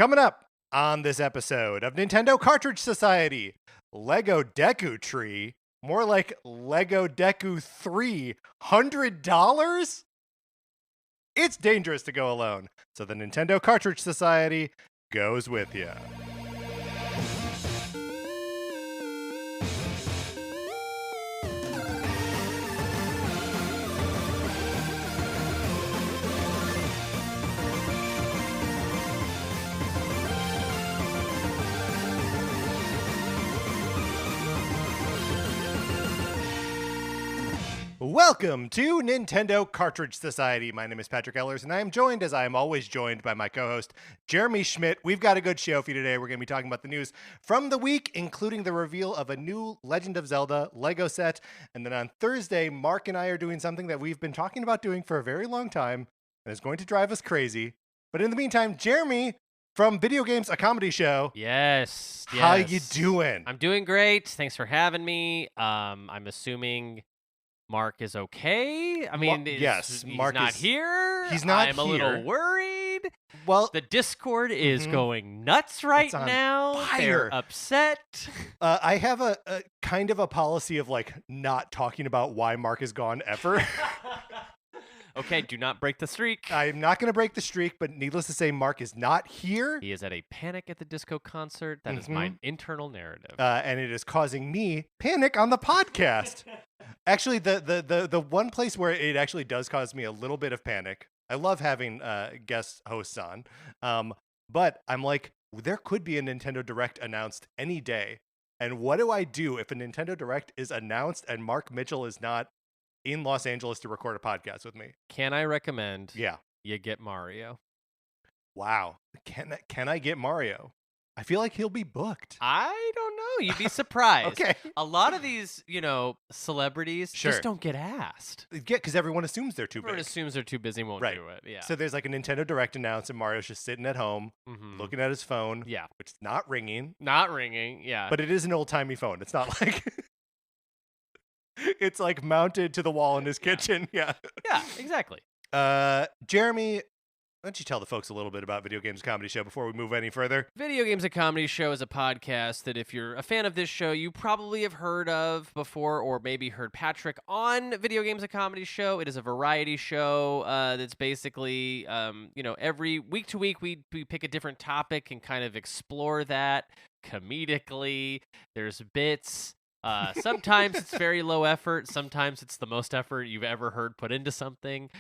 Coming up on this episode of Nintendo Cartridge Society, Lego Deku Tree, more like Lego Deku 3, $100? It's dangerous to go alone, so the Nintendo Cartridge Society goes with you. Welcome to Nintendo Cartridge Society. My name is Patrick Ellers, and I am joined, as I am always joined, by my co-host, Jeremy Schmidt. We've got a good show for you today. We're going to be talking about the news from the week, including the reveal of a new Legend of Zelda Lego set. And then on Thursday, Mark and I are doing something that we've been talking about doing for a very long time, and is going to drive us crazy. But in the meantime, Jeremy from Video Games, a Comedy Show. Yes. How you doing? I'm doing great. Thanks for having me. I'm assuming Mark is okay. I mean, yes, he's Mark not is here. He's not I'm here. a little worried. Well, The Discord is going nuts right on now. fire. They're upset. I have a kind of a policy of like not talking about why Mark is gone ever. Okay, do not break the streak. I'm not going to break the streak, but needless to say, Mark is not here. He is at a Panic at the Disco concert. That is my internal narrative. And it is causing me panic on the podcast. Actually, the one place where it actually does cause me a little bit of panic, I love having guest hosts on, but I'm like, there could be a Nintendo Direct announced any day. And what do I do if a Nintendo Direct is announced and Mark Mitchell is not in Los Angeles to record a podcast with me? Can I recommend Yeah. you get Mario? Wow. Can I get Mario? I feel like he'll be booked. I don't know. You'd be surprised. Okay. A lot of these, celebrities Sure. just don't get asked. Yeah, because everyone assumes they're too Everyone big. assumes they're too busy and won't Right. do it. Yeah. So there's like a Nintendo Direct announced and Mario's just sitting at home looking at his phone, Yeah. which is not ringing, Not ringing. Yeah. but it is an old-timey phone. It's not like it's like mounted to the wall in his kitchen. Yeah. Yeah, exactly. Jeremy, why don't you tell the folks a little bit about Video Games Comedy Show before we move any further? Video Games a Comedy Show is a podcast that if you're a fan of this show, you probably have heard of before or maybe heard Patrick on Video Games a Comedy Show. It is a variety show that's basically, every week to week we pick a different topic and kind of explore that comedically. There's bits. Sometimes it's very low effort. Sometimes it's the most effort you've ever heard put into something.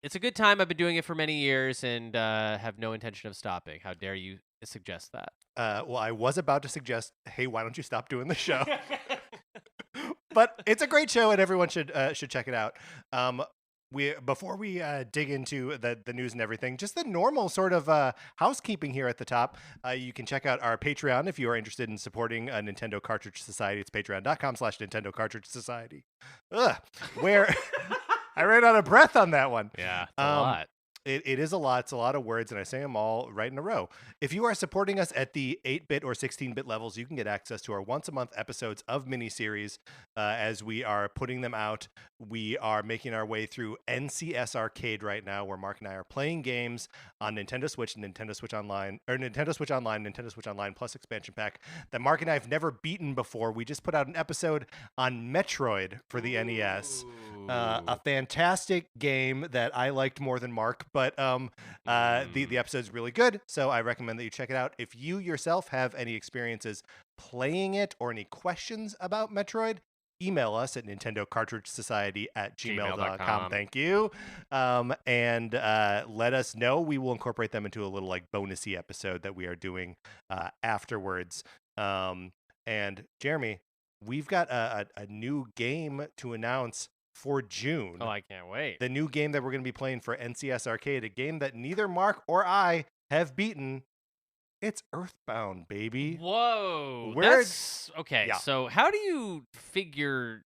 It's a good time. I've been doing it for many years and have no intention of stopping. How dare you suggest that? Well, I was about to suggest, hey, why don't you stop doing the show? But it's a great show, and everyone should check it out. Before we dig into the news and everything, just the normal sort of housekeeping here at the top. You can check out our Patreon if you are interested in supporting Nintendo Cartridge Society. It's patreon.com/Nintendo Cartridge Society. Where I ran out of breath on that one. Yeah, it's a lot. It is a lot. It's a lot of words, and I say them all right in a row. If you are supporting us at the 8-bit or 16-bit levels, you can get access to our once-a-month episodes of miniseries as we are putting them out. We are making our way through NCS Arcade right now, where Mark and I are playing games on Nintendo Switch, Nintendo Switch Online, Nintendo Switch Online Plus expansion pack that Mark and I have never beaten before. We just put out an episode on Metroid for the NES. A fantastic game that I liked more than Mark, but the episode's really good, so I recommend that you check it out. If you yourself have any experiences playing it or any questions about Metroid, email us at nintendocartridgesociety@gmail.com. Thank you. And let us know. We will incorporate them into a little like bonusy episode that we are doing afterwards. And Jeremy, we've got a new game to announce for June. Oh, I can't wait. The new game that we're going to be playing for NCS Arcade, a game that neither Mark or I have beaten. It's Earthbound, baby. Whoa. Okay. Yeah. So how do you figure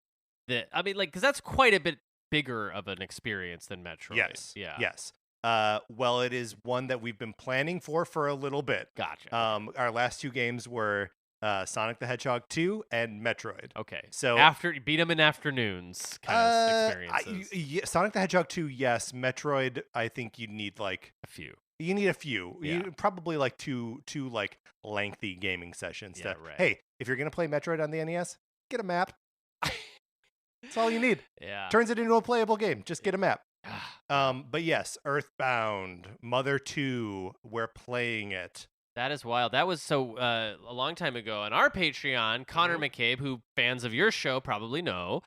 that? I mean, because that's quite a bit bigger of an experience than Metroid. Yes. Yeah. Yes. Well, it is one that we've been planning for a little bit. Gotcha. Our last two games were Sonic the Hedgehog 2 and Metroid. Okay. So after beat them in afternoons kind of experiences. Sonic the Hedgehog 2, yes. Metroid, I think you'd need like a few. You need a few. Yeah. You probably like two like lengthy gaming sessions. Yeah, To, right. Hey, if you're gonna play Metroid on the NES, get a map. That's all you need. Yeah. Turns it into a playable game. Just get a map. Yeah. But yes, Earthbound, Mother 2, we're playing it. That is wild. That was so a long time ago on our Patreon. Connor McCabe, who fans of your show probably know,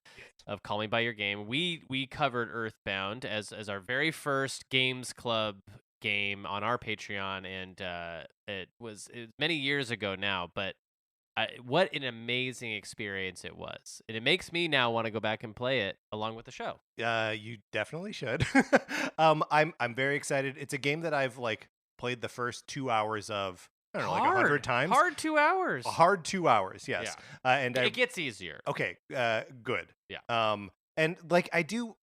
of Call Me by Your Game, we covered Earthbound as our very first Games Club game on our Patreon, and it was many years ago now. But what an amazing experience it was, and it makes me now want to go back and play it along with the show. You definitely should. I'm very excited. It's a game that I've like played the first 2 hours of. I don't know, like 100 times. Hard 2 hours. A hard 2 hours, yes. Yeah. And it gets easier. Okay, good. Yeah. And like I do.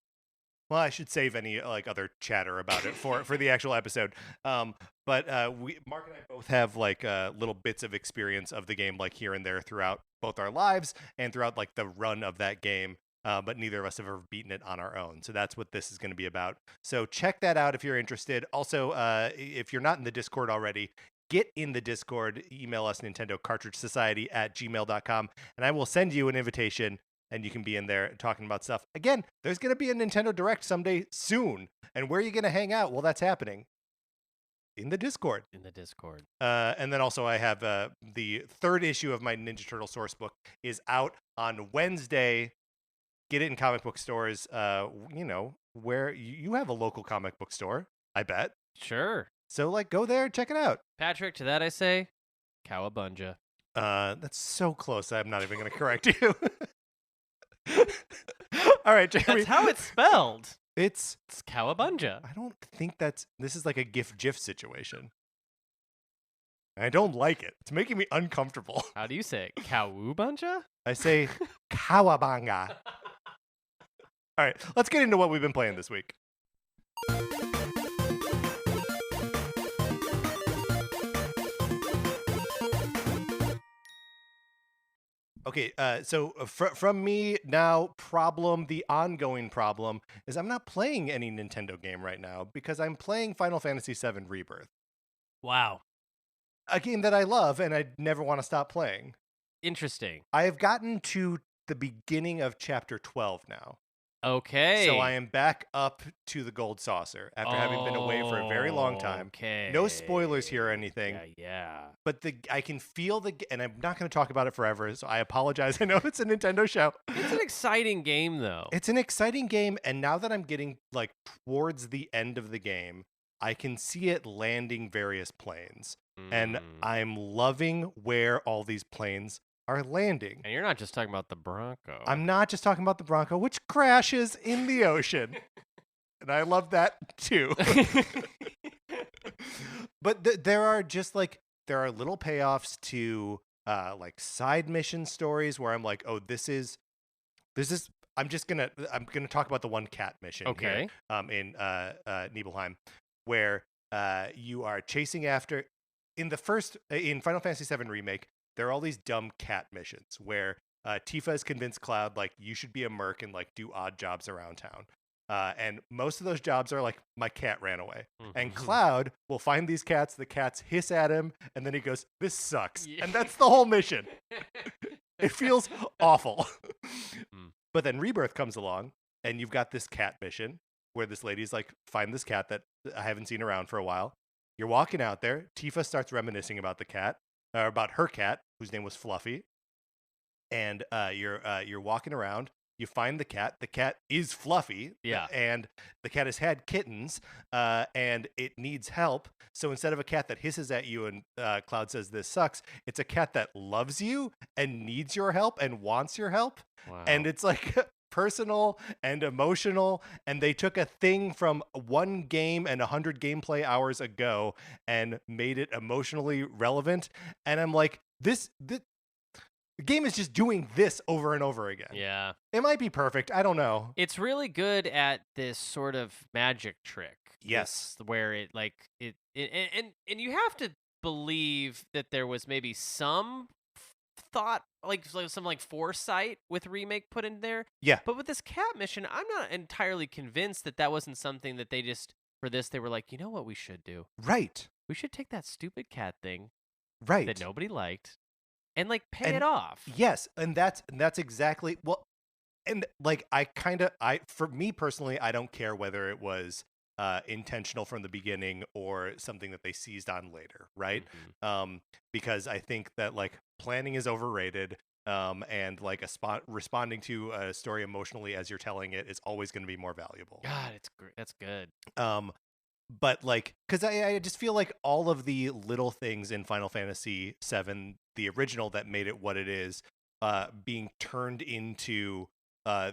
Well, I should save any like other chatter about it for the actual episode. But Mark and I both have like little bits of experience of the game, like here and there throughout both our lives and throughout like the run of that game. But neither of us have ever beaten it on our own. So that's what this is going to be about. So check that out if you're interested. Also, if you're not in the Discord already, get in the Discord. Email us nintendocartridgesociety@gmail.com, and I will send you an invitation. And you can be in there talking about stuff. Again, there's going to be a Nintendo Direct someday soon. And where are you going to hang out? Well, that's happening in the Discord. In the Discord. And then also I have the third issue of my Ninja Turtle source book is out on Wednesday. Get it in comic book stores, where you have a local comic book store, I bet. Sure. So, like, go there, check it out. Patrick, to that I say, cowabunga. That's so close. I'm not even going to correct you. All right, Jeremy. That's how it's spelled. It's cowabunga. I don't think this is like a GIF situation. I don't like it. It's making me uncomfortable. How do you say it? Cowabunga? I say cowabunga. All right, let's get into what we've been playing this week. Okay, so from me now, the ongoing problem is I'm not playing any Nintendo game right now because I'm playing Final Fantasy VII Rebirth. Wow. A game that I love and I never want to stop playing. Interesting. I have gotten to the beginning of Chapter 12 now. Okay. So I am back up to the Gold Saucer after having been away for a very long time. Okay. No spoilers here or anything. Yeah. But I can feel and I'm not going to talk about it forever, so I apologize. I know it's a Nintendo show. It's an exciting game, though. It's an exciting game, and now that I'm getting like towards the end of the game, I can see it landing various planes. And I'm loving where all these planes are landing. And you're not just talking about the Bronco. I'm not just talking about the Bronco, which crashes in the ocean. And I love that too. But there are little payoffs to like side mission stories where I'm like, oh, this is I'm gonna talk about the one cat mission okay. here, in Nibelheim, where you are chasing after in Final Fantasy VII Remake. There are all these dumb cat missions where Tifa has convinced Cloud, like, you should be a merc and, like, do odd jobs around town. And most of those jobs are, like, my cat ran away. Mm-hmm. And Cloud will find these cats, the cats hiss at him, and then he goes, this sucks. Yeah. And that's the whole mission. It feels awful. But then Rebirth comes along, and you've got this cat mission where this lady's like, find this cat that I haven't seen around for a while. You're walking out there. Tifa starts reminiscing about the cat. About her cat, whose name was Fluffy, and you're walking around. You find the cat. The cat is Fluffy, and the cat has had kittens, and it needs help. So instead of a cat that hisses at you and Cloud says this sucks, it's a cat that loves you and needs your help and wants your help. Wow. And it's like personal and emotional, and they took a thing from one game and 100 gameplay hours ago and made it emotionally relevant. And I'm like, this the game is just doing this over and over again. Yeah. It might be perfect. I don't know. It's really good at this sort of magic trick. Yes. Where it and you have to believe that there was maybe some thought, like some like foresight with Remake put in there. Yeah. But with this cat mission, I'm not entirely convinced that wasn't something that they just for this, they were like, you know what we should do? Right. We should take that stupid cat thing Right. that nobody liked and like pay And it off. Yes, and that's exactly well, and like for me personally, I don't care whether it was intentional from the beginning or something that they seized on later, right? Because I think that like planning is overrated, and like responding to a story emotionally as you're telling it is always going to be more valuable. God, it's great. That's good. But like, because I just feel like all of the little things in Final Fantasy VII, the original, that made it what it is, being turned into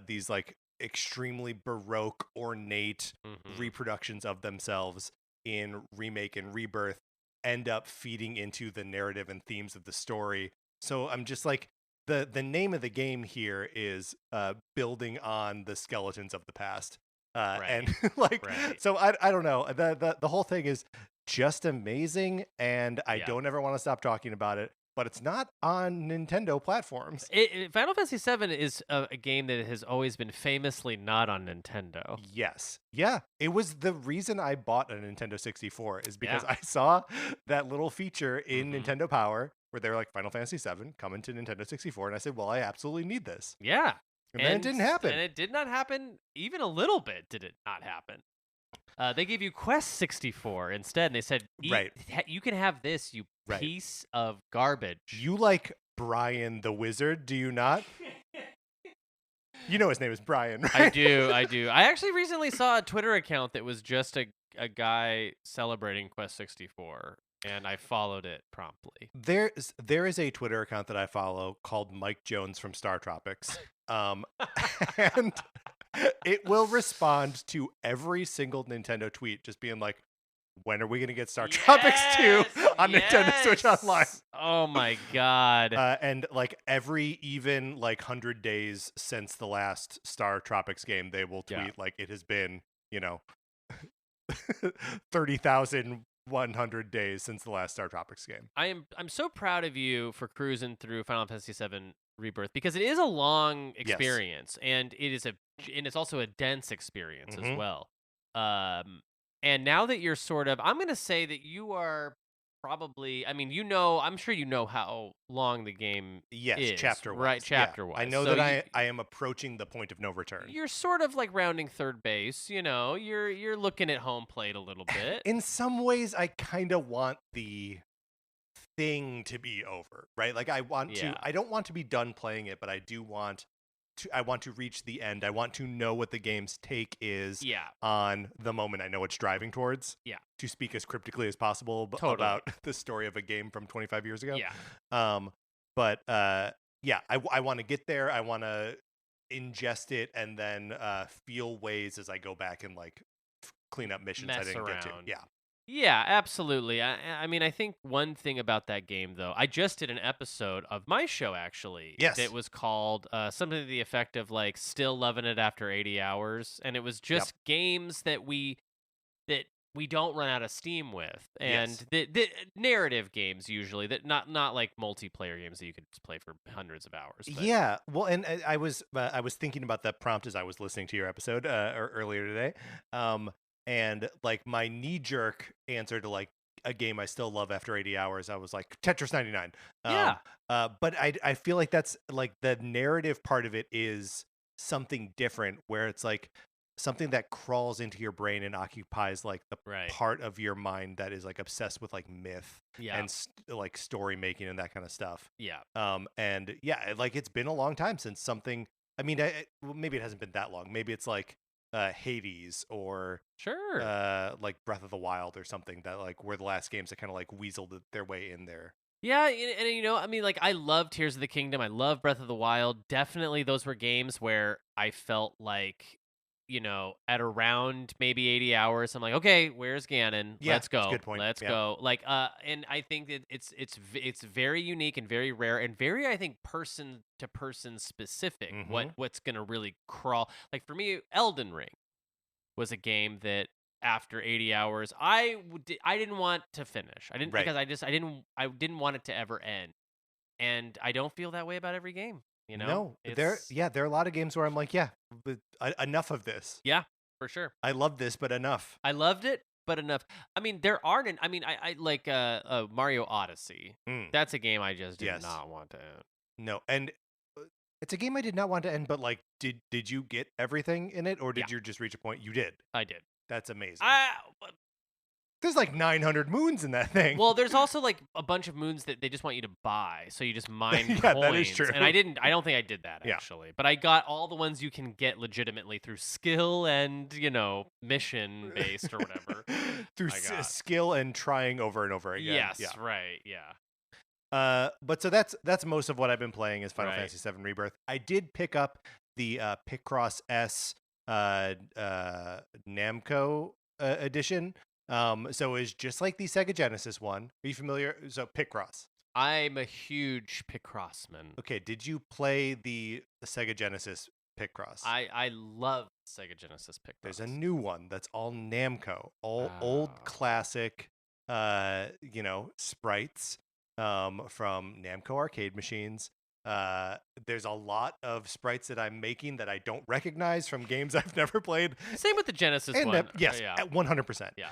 these like extremely baroque, ornate reproductions of themselves in Remake and Rebirth, end up feeding into the narrative and themes of the story. So I'm just like, the name of the game here is building on the skeletons of the past. And like, so I don't know, the whole thing is just amazing, and I don't ever want to stop talking about it, but it's not on Nintendo platforms. Final Fantasy VII is a game that has always been famously not on Nintendo. Yes. Yeah. It was the reason I bought a Nintendo 64 is because I saw that little feature in Nintendo Power where they were like, Final Fantasy VII coming to Nintendo 64. And I said, well, I absolutely need this. Yeah. And then it didn't happen. And it did not happen even a little bit. Did it not happen? They gave you Quest 64 instead. And they said, you can have this, you piece of garbage. You like Brian the Wizard, do you not? You know his name is Brian, right? I do. I actually recently saw a Twitter account that was just a guy celebrating Quest 64. And I followed it promptly. There is a Twitter account that I follow called Mike Jones from Star Tropics. And it will respond to every single Nintendo tweet just being like, when are we going to get Star Tropics 2 on Nintendo Switch Online? Oh my God. And like every even like 100 days since the last Star Tropics game, they will tweet like it has been, 30,100 days since the last Star Tropics game. I'm so proud of you for cruising through Final Fantasy VII Rebirth, because it is a long experience, and it's also a dense experience as well. And now that you're I'm going to say that you are probably, I'm sure you know how long the game is. Chapter-wise. Right, chapter-wise. I know that I am approaching the point of no return. You're sort of like rounding third base, you're looking at home plate a little bit. In some ways, I kind of want the thing to be over, right? Like I don't want to be done playing it, but I want to reach the end. I want to know what the game's take is on the moment I know it's driving towards. Yeah. To speak as cryptically as possible about the story of a game from 25 years ago. Yeah. But I want to get there. I want to ingest it and then feel ways as I go back and like clean up missions I didn't get to. Yeah. Yeah, absolutely. I think one thing about that game, though, I just did an episode of my show, actually. Yes. That was called something to the effect of, like, Still Loving It After 80 Hours. And it was just games that we don't run out of steam with. And the narrative games, usually, that not like multiplayer games that you could just play for hundreds of hours. But. Yeah. Well, and I was thinking about that prompt as I was listening to your episode earlier today. And like my knee-jerk answer to like a game I still love after 80 hours, I was like Tetris 99. But I feel like that's like the narrative part of it is something different, where it's like something that crawls into your brain and occupies like the part of your mind that is like obsessed with like myth and like story making and that kind of stuff. Yeah. And yeah, like it's been a long time since something. I mean, maybe it hasn't been that long. Maybe it's like Hades or like Breath of the Wild or something that like were the last games that kind of like weaseled their way in there. Yeah, and like I love Tears of the Kingdom. I love Breath of the Wild. Definitely those were games where I felt like, at around maybe 80 hours, I'm like, okay, where's Ganon? Let's go. That's a good point. Let's go. Like, and I think that it's very unique and very rare and very, I think, person to person specific. What's gonna really crawl? Like for me, Elden Ring was a game that after 80 hours, I didn't want to finish. I didn't because I didn't want it to ever end, and I don't feel that way about every game. No, there are a lot of games where I'm like, enough of this. Yeah. For sure. I love this, but enough. I loved it, but enough. I mean, there aren't. I like Mario Odyssey. Mm. That's a game I just did Yes. not want to own. No, and it's a game I did not want to end. But like, did you get everything in it, or did you just reach a point? You did. I did. That's amazing. There's like 900 moons in that thing. Well, there's also like a bunch of moons that they just want you to buy, so you just mine Yeah, coins. that is true. And I don't think I did that actually. But I got all the ones you can get legitimately through skill and, mission based or whatever. Through skill and trying over and over again. Yes, yeah. right, yeah. But so that's most of what I've been playing is Final Fantasy VII Rebirth. I did pick up the Picross S Namco edition. So it's just like the Sega Genesis one. Are you familiar? So Picross. I'm a huge Picrossman. Okay, did you play the Sega Genesis Picross? I love Sega Genesis Picross. There's a new one that's all Namco, all old classic, sprites from Namco arcade machines. There's a lot of sprites that I'm making that I don't recognize from games I've never played. Same with the Genesis one. Yes, yeah. at 100%. Yeah.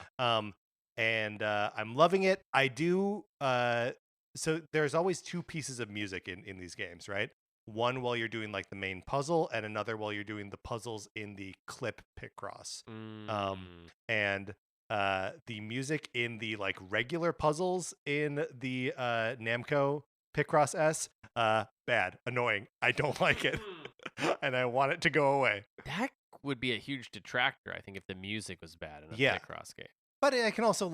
And I'm loving it. I do. So there's always two pieces of music in these games, right? One while you're doing like the main puzzle, and another while you're doing the puzzles in the clip Picross. And the music in the like regular puzzles in the Namco Picross S, bad, annoying. I don't like it, and I want it to go away. That would be a huge detractor, I think, if the music was bad in a Picross game. But I can also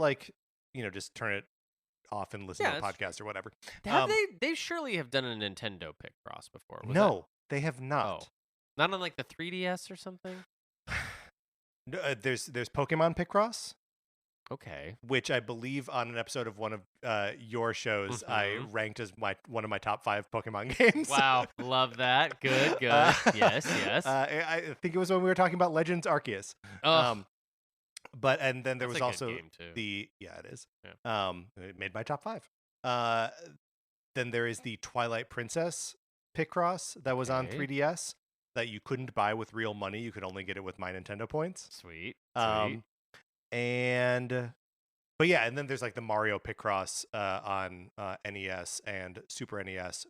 just turn it off and listen to a podcast or whatever. They surely have done a Nintendo Picross before. No, they have not. Oh. Not on like the 3DS or something? No, there's Pokemon Picross. Okay. Which I believe on an episode of one of your shows, I ranked as one of my top 5 Pokemon games. Wow, love that. Good. Yes. I think it was when we were talking about Legends Arceus. But and then there was also game too. it is. Yeah. It made my top 5. Then there is the Twilight Princess Picross that was on 3DS that you couldn't buy with real money. You could only get it with my Nintendo points. Sweet. And then there's like the Mario Picross on NES and Super NES,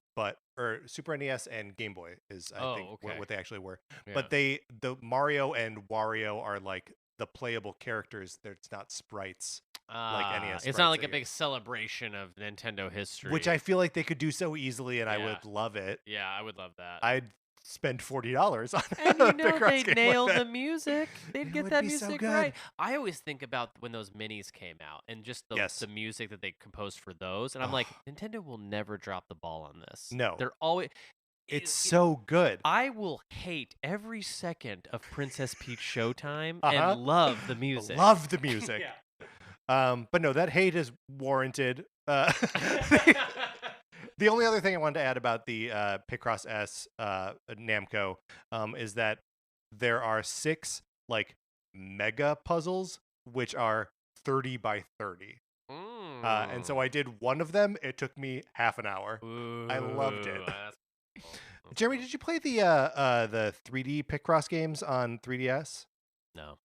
or Super NES and Game Boy is I think what they actually were. Yeah. But the Mario and Wario are like the playable characters. It's not sprites like NES. It's not like a big celebration of Nintendo history, which I feel like they could do so easily, and I would love it. Yeah, I would love that. I'd spend $40 on and Picross they'd nail the music. They'd get that music so right. I always think about when those minis came out and just the music that they composed for those, and I'm like, Nintendo will never drop the ball on this. No, they're always. It's so good. I will hate every second of Princess Peach Showtime and love the music. Love the music. But no, that hate is warranted. The only other thing I wanted to add about the Picross S Namco is that there are 6 like mega puzzles which are 30 by 30. And so I did one of them. It took me half an hour. Ooh, I loved it. Cool. Jeremy, did you play the 3D Picross games on 3DS? No.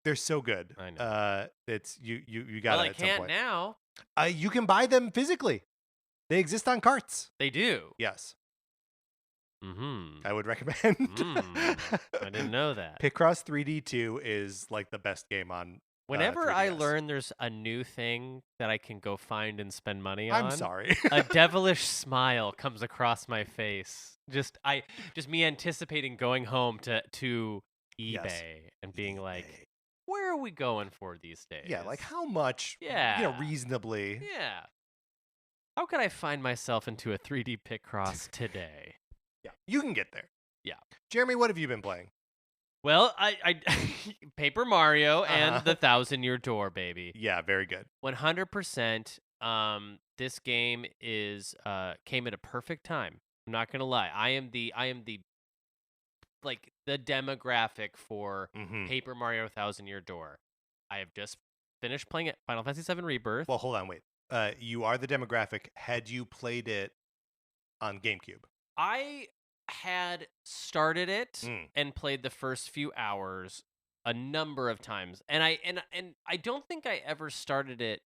They're so good. I know. It's you got it at some point. Well, I can't now. You can buy them physically. They exist on carts. They do. Yes. Mm-hmm. I would recommend. I didn't know that. Picross 3D 2 is like the best game on. Whenever 3DS. I learn there's a new thing that I can go find and spend money on, I'm sorry. a devilish smile comes across my face. Just me anticipating going home to eBay and being like, where are we going for these days? Yeah, like how much? Yeah, reasonably. Yeah. How could I find myself into a 3D Picross today? Yeah, you can get there. Yeah. Jeremy, what have you been playing? Well, I Paper Mario and the 1,000-Year Door, baby. Yeah, very good. 100%. This game came at a perfect time. I'm not gonna lie. I am the like the demographic for Paper Mario 1,000-Year Door. I have just finished playing it. Final Fantasy VII Rebirth. Well, hold on, wait. You are the demographic. Had you played it on GameCube? I had started it and played the first few hours a number of times, and I don't think I ever started it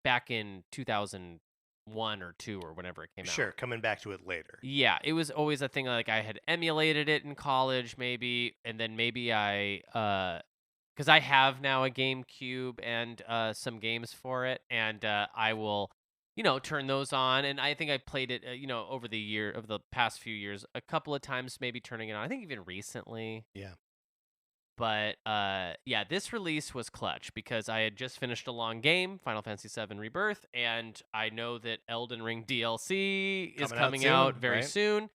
back in 2001 or 2 or whenever it came out. Sure, coming back to it later. Yeah, it was always a thing. Like I had emulated it in college, maybe, and then maybe I, because I have now a GameCube and some games for it, and I will, turn those on. And I think I played it, over the past few years, a couple of times, maybe turning it on. I think even recently. Yeah. But yeah, this release was clutch because I had just finished a long game, Final Fantasy VII Rebirth, and I know that Elden Ring DLC is coming out very soon.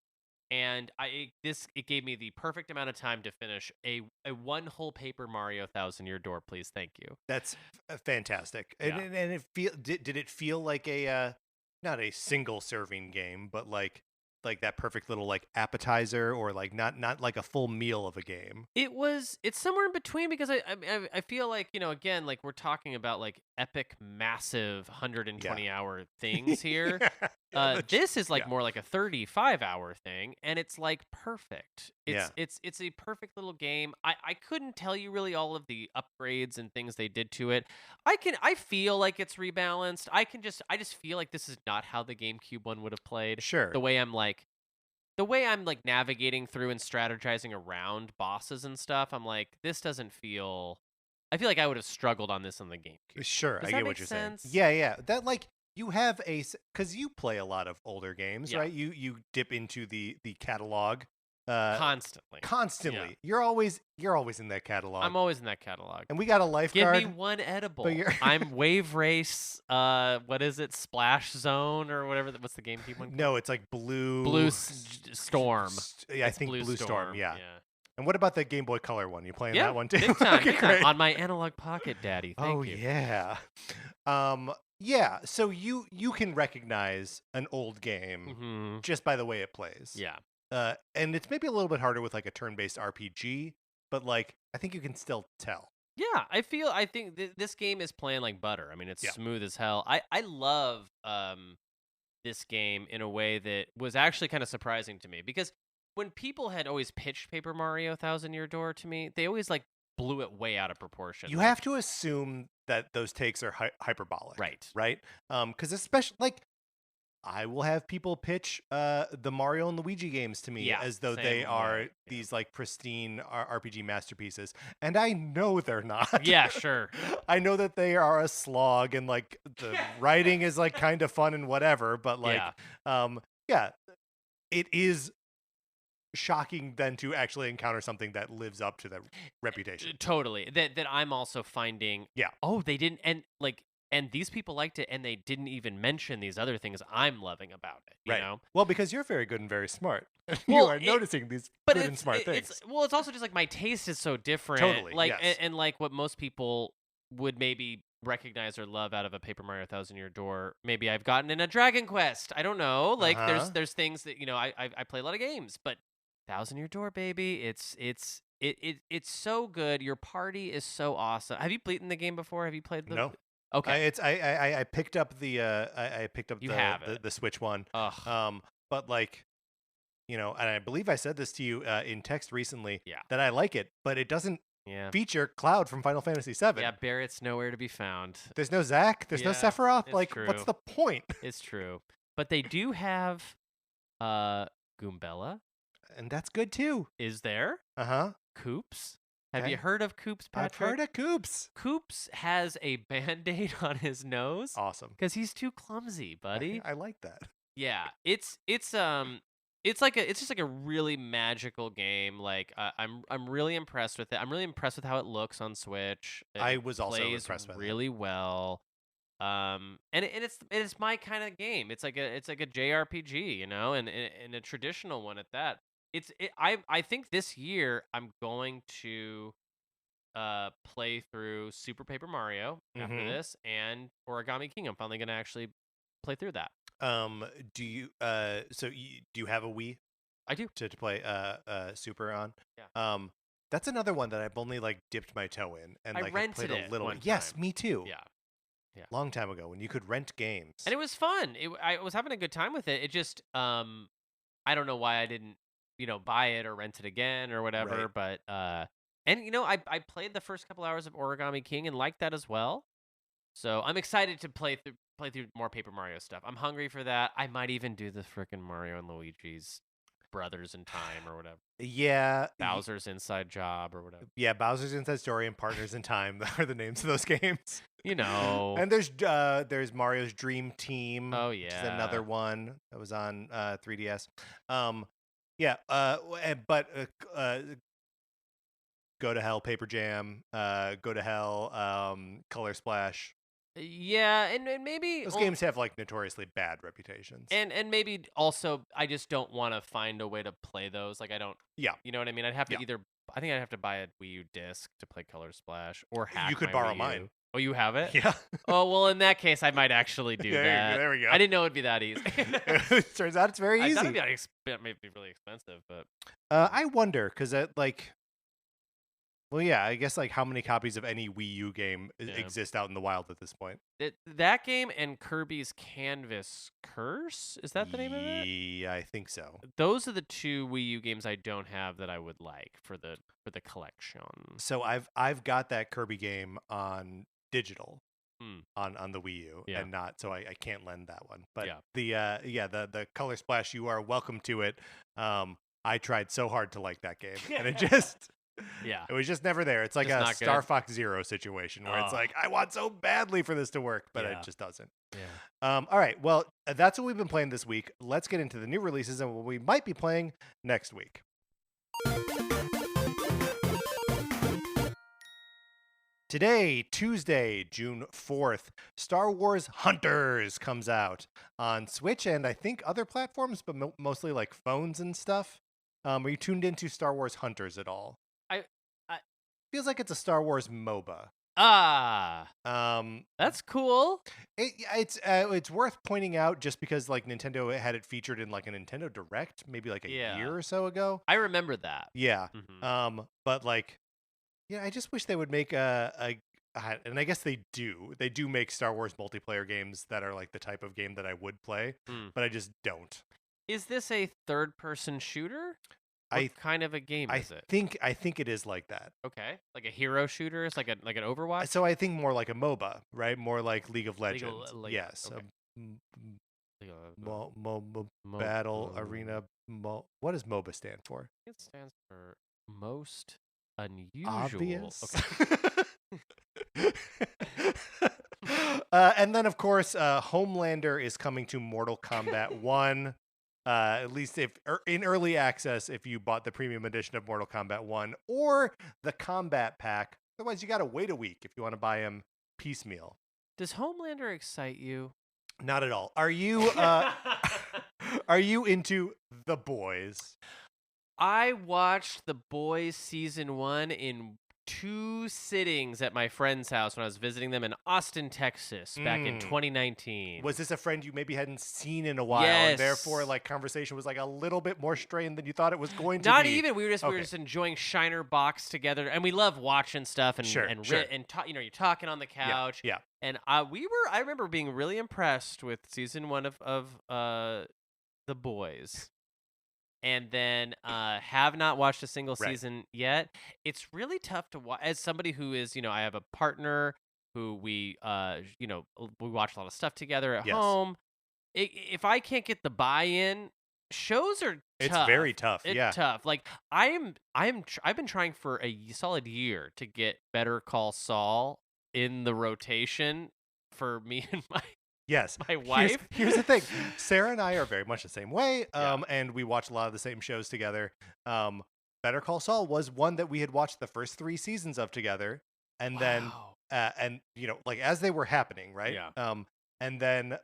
And it gave me the perfect amount of time to finish a one whole Paper Mario Thousand Year Door. Please, thank you. That's fantastic. Yeah. And did it feel like a not a single serving game, but like that perfect little like appetizer, or like not like a full meal of a game? It's somewhere in between, because I feel like, again, like we're talking about like epic, massive 120-hour things here. This is like more like a 35-hour thing, and it's like perfect. It's a perfect little game. I couldn't tell you really all of the upgrades and things they did to it. I feel like it's rebalanced. I just feel like this is not how the GameCube one would have played. Sure. The way I'm navigating through and strategizing around bosses and stuff, I'm like, this doesn't feel. I feel like I would have struggled on this on the GameCube. Sure, Does I that get make what you're sense? saying. Yeah. That like you have because you play a lot of older games, Yeah. right? You dip into the catalog Constantly. Yeah. You're always in that catalog. I'm always in that catalog. And we got a lifeguard. Give me one edible. But I'm Wave Race. What is it? Splash Zone or whatever. What's the GameCube one? No, it's like Blue Storm. I think Blue Storm. Yeah. Yeah. And what about the Game Boy Color one? You playing Yeah, that one too? big time, Okay, big time. great. On my Analog Pocket, Daddy. Thank you. Yeah. Yeah. So you can recognize an old game just by the way it plays. Yeah. And it's maybe a little bit harder with like a turn-based RPG, but like I think you can still tell. Yeah, I think this game is playing like butter. I mean, it's smooth as hell. I love this game in a way that was actually kind of surprising to me, because when people had always pitched Paper Mario Thousand Year Door to me, they always like blew it way out of proportion. You have to assume that those takes are hyperbolic, right? Because especially like I will have people pitch the Mario and Luigi games to me as though they are these like pristine RPG masterpieces, and I know they're not. Yeah, sure. I know that they are a slog, and like the writing is like kind of fun and whatever, but like, it is shocking then to actually encounter something that lives up to that reputation. Totally. That I'm also finding. Yeah. Oh, they didn't, and these people liked it, and they didn't even mention these other things I'm loving about it. You know? Well, because you're very good and very smart. Well, you are noticing these good and smart things. It's also just like my taste is so different. Totally. Like, yes. and like what most people would maybe recognize or love out of a Paper Mario Thousand Year Door, maybe I've gotten in a Dragon Quest. I don't know. Like there's things that I play a lot of games, but Thousand Year Door, baby, it's so good. Your party is so awesome. Have you beaten the game before? Have you played the? No. Okay. I picked up the the Switch one. Ugh. But like, and I believe I said this to you in text recently. Yeah. That I like it, but it doesn't feature Cloud from Final Fantasy VII. Yeah, Barrett's nowhere to be found. There's no Zack. There's no Sephiroth. Like, true. What's the point? It's true, but they do have Goombella. And that's good too. Is there? Koops. Have you heard of Koops, Patrick? I've heard of Koops. Koops has a Band-Aid on his nose. Awesome. Because he's too clumsy, buddy. I like that. Yeah, it's just like a really magical game. Like I'm really impressed with it. I'm really impressed with how it looks on Switch. I was also impressed with it. Really well. And it's my kind of game. It's like a JRPG, and a traditional one at that. I think this year I'm going to play through Super Paper Mario after this, and Origami King. I'm finally going to actually play through that. Do you do you have a Wii? I do. To play Super on? Yeah. That's another one that I've only like dipped my toe in and like rented played a little. one Yes, time. me too. Yeah. Long time ago when you could rent games. And it was fun. I was having a good time with it. It just I don't know why I didn't buy it or rent it again or whatever, Right. but And I played the first couple hours of Origami King and liked that as well. So I'm excited to play through more Paper Mario stuff. I'm hungry for that. I might even do the frickin' Mario and Luigi's Brothers in Time or whatever. Yeah. Bowser's Inside Job or whatever. Yeah, Bowser's Inside Story and Partners in Time are the names of those games. And there's Mario's Dream Team. Oh, Which is yeah. another one that was on 3DS. Go to Hell, Paper Jam, Go to Hell, Color Splash. Yeah, and maybe Those games have like notoriously bad reputations. And maybe also I just don't want to find a way to play those. Like I don't. Yeah. You know what I mean? I'd have to I think I'd have to buy a Wii U disc to play Color Splash or hack. You could my borrow Wii U. mine. Oh, you have it? Yeah. Oh, well, in that case, I might actually do that. There we go. I didn't know it'd be that easy. Turns out it's very easy. I thought it'd be really expensive, but I wonder because well, yeah, I guess like how many copies of any Wii U game exist out in the wild at this point? That game and Kirby's Canvas Curse, is that the name of it? Yeah, I think so. Those are the two Wii U games I don't have that I would like for the collection. So I've got that Kirby game on digital on the Wii U and not, so I can't lend that one. But the Color Splash, you are welcome to it. I tried so hard to like that game and it just it was just never there. It's like a Star Fox Zero situation where it's like I want so badly for this to work, but it just doesn't. All right, well, that's what we've been playing this week. Let's get into the new releases and what we might be playing next week. Today, Tuesday, June 4th, Star Wars Hunters comes out on Switch and I think other platforms, but mostly like phones and stuff. Are you tuned into Star Wars Hunters at all? Feels like it's a Star Wars MOBA. That's cool. It's worth pointing out just because like Nintendo had it featured in like a Nintendo Direct maybe like a year or so ago. I remember that. Yeah. But like, I just wish they would make and I guess they do. They do make Star Wars multiplayer games that are like the type of game that I would play, but I just don't. Is this a third-person shooter? What kind of a game is it? I think it is like that. Okay, like a hero shooter. It's like an Overwatch. So I think more like a MOBA, right? More like League of Legends. Yes. Okay. Battle Arena. What does MOBA stand for? It stands for most unusual. Obvious. Okay. And then of course, Homelander is coming to Mortal Kombat 1. At least if in early access, if you bought the premium edition of Mortal Kombat 1 or the Combat Pack. Otherwise, you got to wait a week if you want to buy him piecemeal. Does Homelander excite you? Not at all. Are you are you into The Boys? I watched The Boys season 1 in 2 sittings at my friend's house when I was visiting them in Austin, Texas, back in 2019. Was this a friend you maybe hadn't seen in a while, yes. and therefore like conversation was like a little bit more strained than you thought it was going to Not be? even. We were just enjoying Shiner Box together, and we love watching stuff and you're talking on the couch. Yeah. And I remember being really impressed with season 1 of The Boys. And then have not watched a single season yet. It's really tough to watch. As somebody who is, I have a partner who we watch a lot of stuff together at home. If I can't get the buy-in, shows are tough. It's very tough. It's tough. Like I've been trying for a solid year to get Better Call Saul in the rotation for me and my wife. Here's the thing. Sarah and I are very much the same way, and we watch a lot of the same shows together. Better Call Saul was one that we had watched the first 3 seasons of together, and then, like as they were happening, right? Yeah. And then,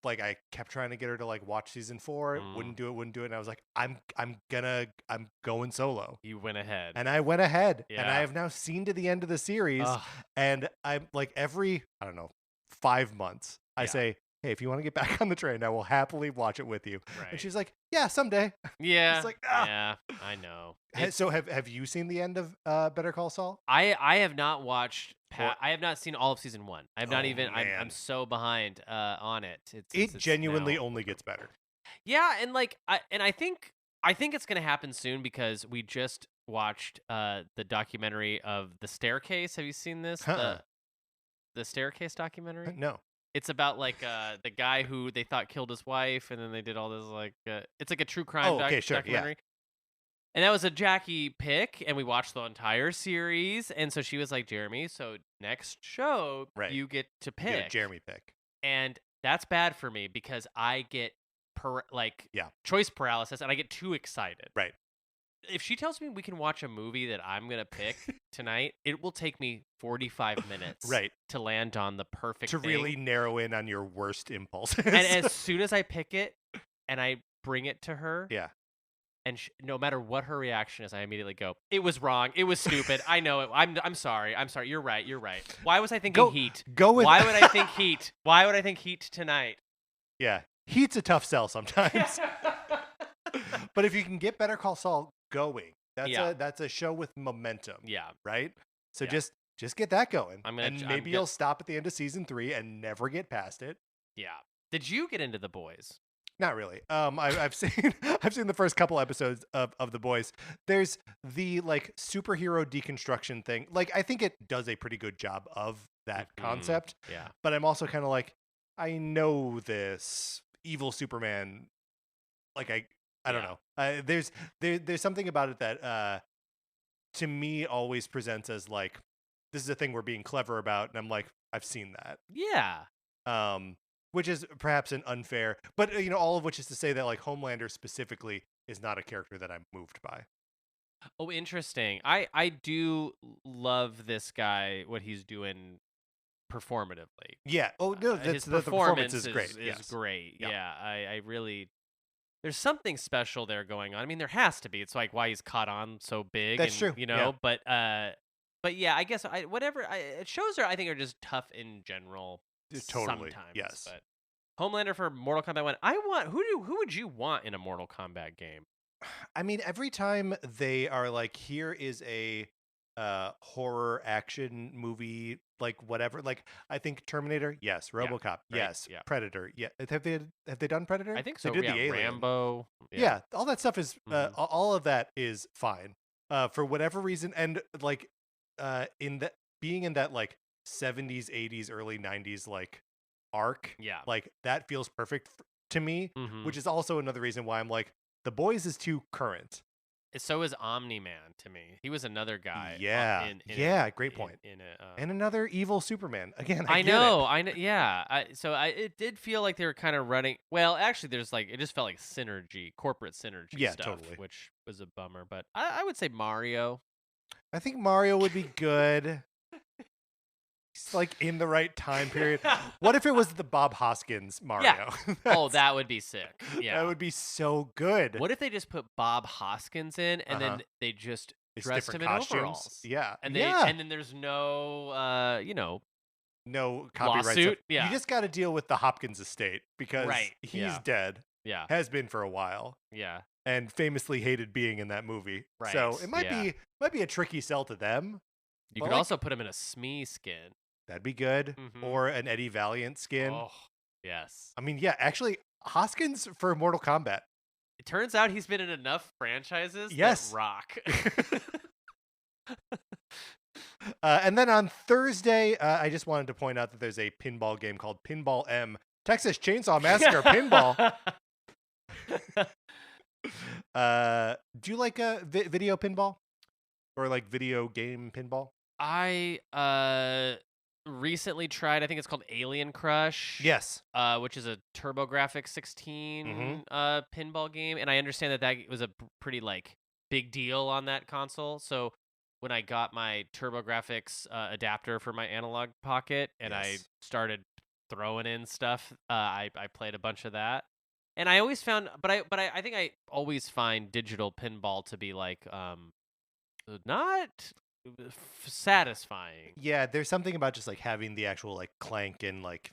like I kept trying to get her to like watch season 4, wouldn't do it, and I was like, I'm going solo. You went ahead, and I went ahead, and I have now seen to the end of the series, and I'm like every 5 months. I say, hey, if you want to get back on the train, I will happily watch it with you. Right. And she's like, yeah, someday. Yeah. It's like, yeah, I know. So have you seen the end of Better Call Saul? I have not watched. I have not seen all of season 1. I have not even. I'm so behind on it. It's genuinely only gets better. Yeah, and like I think I think it's gonna happen soon because we just watched the documentary of The Staircase. Have you seen this? The Staircase documentary? No. It's about like the guy who they thought killed his wife, and then they did all this like it's like a true crime documentary. And that was a Jackie pick, and we watched the entire series. And so she was like, Jeremy, so next show you get to pick. You get a Jeremy pick. And that's bad for me because I get choice paralysis, and I get too excited. Right. If she tells me we can watch a movie that I'm going to pick tonight, it will take me 45 minutes to land on the perfect thing. Really narrow in on your worst impulses. And as soon as I pick it and I bring it to her, and no matter what her reaction is, I immediately go, it was wrong. It was stupid. I know it. I'm sorry. I'm sorry. You're right. Why was I thinking Heat? Why would I think Heat? Why would I think Heat tonight? Yeah. Heat's a tough sell sometimes. But if you can get Better Call Saul going, that's a show with momentum. Yeah. Right? So just get that going. Maybe you'll stop at the end of season 3 and never get past it. Yeah. Did you get into The Boys? Not really. I've seen the first couple episodes of The Boys. There's the like superhero deconstruction thing. Like I think it does a pretty good job of that concept. Yeah. But I'm also kind of like, I know this evil Superman. Like I don't know. There's something about it that to me always presents as like, this is a thing we're being clever about, and I'm like, I've seen that. Yeah. Which is perhaps an unfair, but all of which is to say that like Homelander specifically is not a character that I'm moved by. Oh, interesting. I do love this guy, what he's doing performatively. Yeah. Oh no, his the performance is great. Is great. Yeah. I really. There's something special there going on. I mean, there has to be. It's like why he's caught on so big. That's true. But yeah, I guess shows I think are just tough in general. Totally. Sometimes, yes. But Homelander for Mortal Kombat 1. Who would you want in a Mortal Kombat game? I mean, every time they are like, here is a horror action movie, like whatever. Like I think Terminator, yes. RoboCop, yes. Yeah. Predator, yeah. Have they done Predator? I think so. They did the Alien. Rambo. Yeah, all that stuff is all of that is fine. For whatever reason, and like being in that like 70s, 80s, early 90s like arc, like that feels perfect to me, which is also another reason why I'm like, The Boys is too current. So is Omni-Man to me. He was another guy. Yeah. Great point. And another evil Superman. Again, I know. Yeah. It did feel like they were kind of running. Well, actually, there's like, it just felt like corporate synergy stuff, totally. Which was a bummer. But I would say Mario. I think Mario would be good. He's like in the right time period. What if it was the Bob Hoskins Mario? Yeah. That would be sick. Yeah. That would be so good. What if they just put Bob Hoskins in and then they just dressed him in costumes. Overalls? Yeah. And then there's no no copyright lawsuit. Stuff. Yeah. You just got to deal with the Hopkins estate because he's dead. Yeah. Has been for a while. Yeah. And famously hated being in that movie. Right. So it might be a tricky sell to them. You could also put him in a Smee skin. That'd be good. Or an Eddie Valiant skin. Oh, yes. I mean, yeah, actually, Hoskins for Mortal Kombat. It turns out he's been in enough franchises that rock. And then on Thursday, I just wanted to point out that there's a pinball game called Pinball M. Texas Chainsaw Massacre Pinball. Do you like video pinball? Or like video game pinball? I recently tried, I think it's called Alien Crush. Yes. Which is a TurboGrafx 16 pinball game. And I understand that was a pretty like big deal on that console. So when I got my TurboGrafx adapter for my analog pocket and I started throwing in stuff, I played a bunch of that. And I always found, but I think I always find digital pinball to be like not satisfying. Yeah, there's something about just like having the actual like clank and like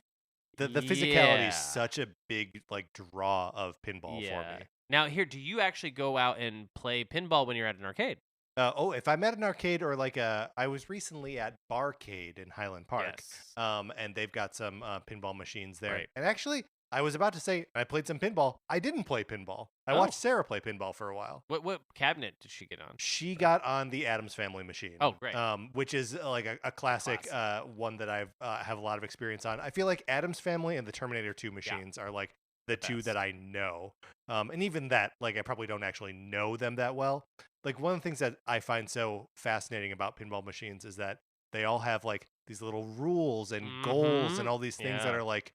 the physicality is such a big like draw of pinball for me. Now here, do you actually go out and play pinball when you're at an arcade? If I'm at an arcade or like I was recently at Barcade in Highland Park, and they've got some pinball machines there. Right. And actually, I was about to say I played some pinball. I didn't play pinball. I watched Sarah play pinball for a while. What cabinet did she get on? She got on the Addams Family machine. Oh, great. Which is like a classic one that I've have a lot of experience on. I feel like Addams Family and the Terminator 2 machines are like the two that I know. And even that, like, I probably don't actually know them that well. Like, one of the things that I find so fascinating about pinball machines is that they all have like these little rules and goals and all these things that are like,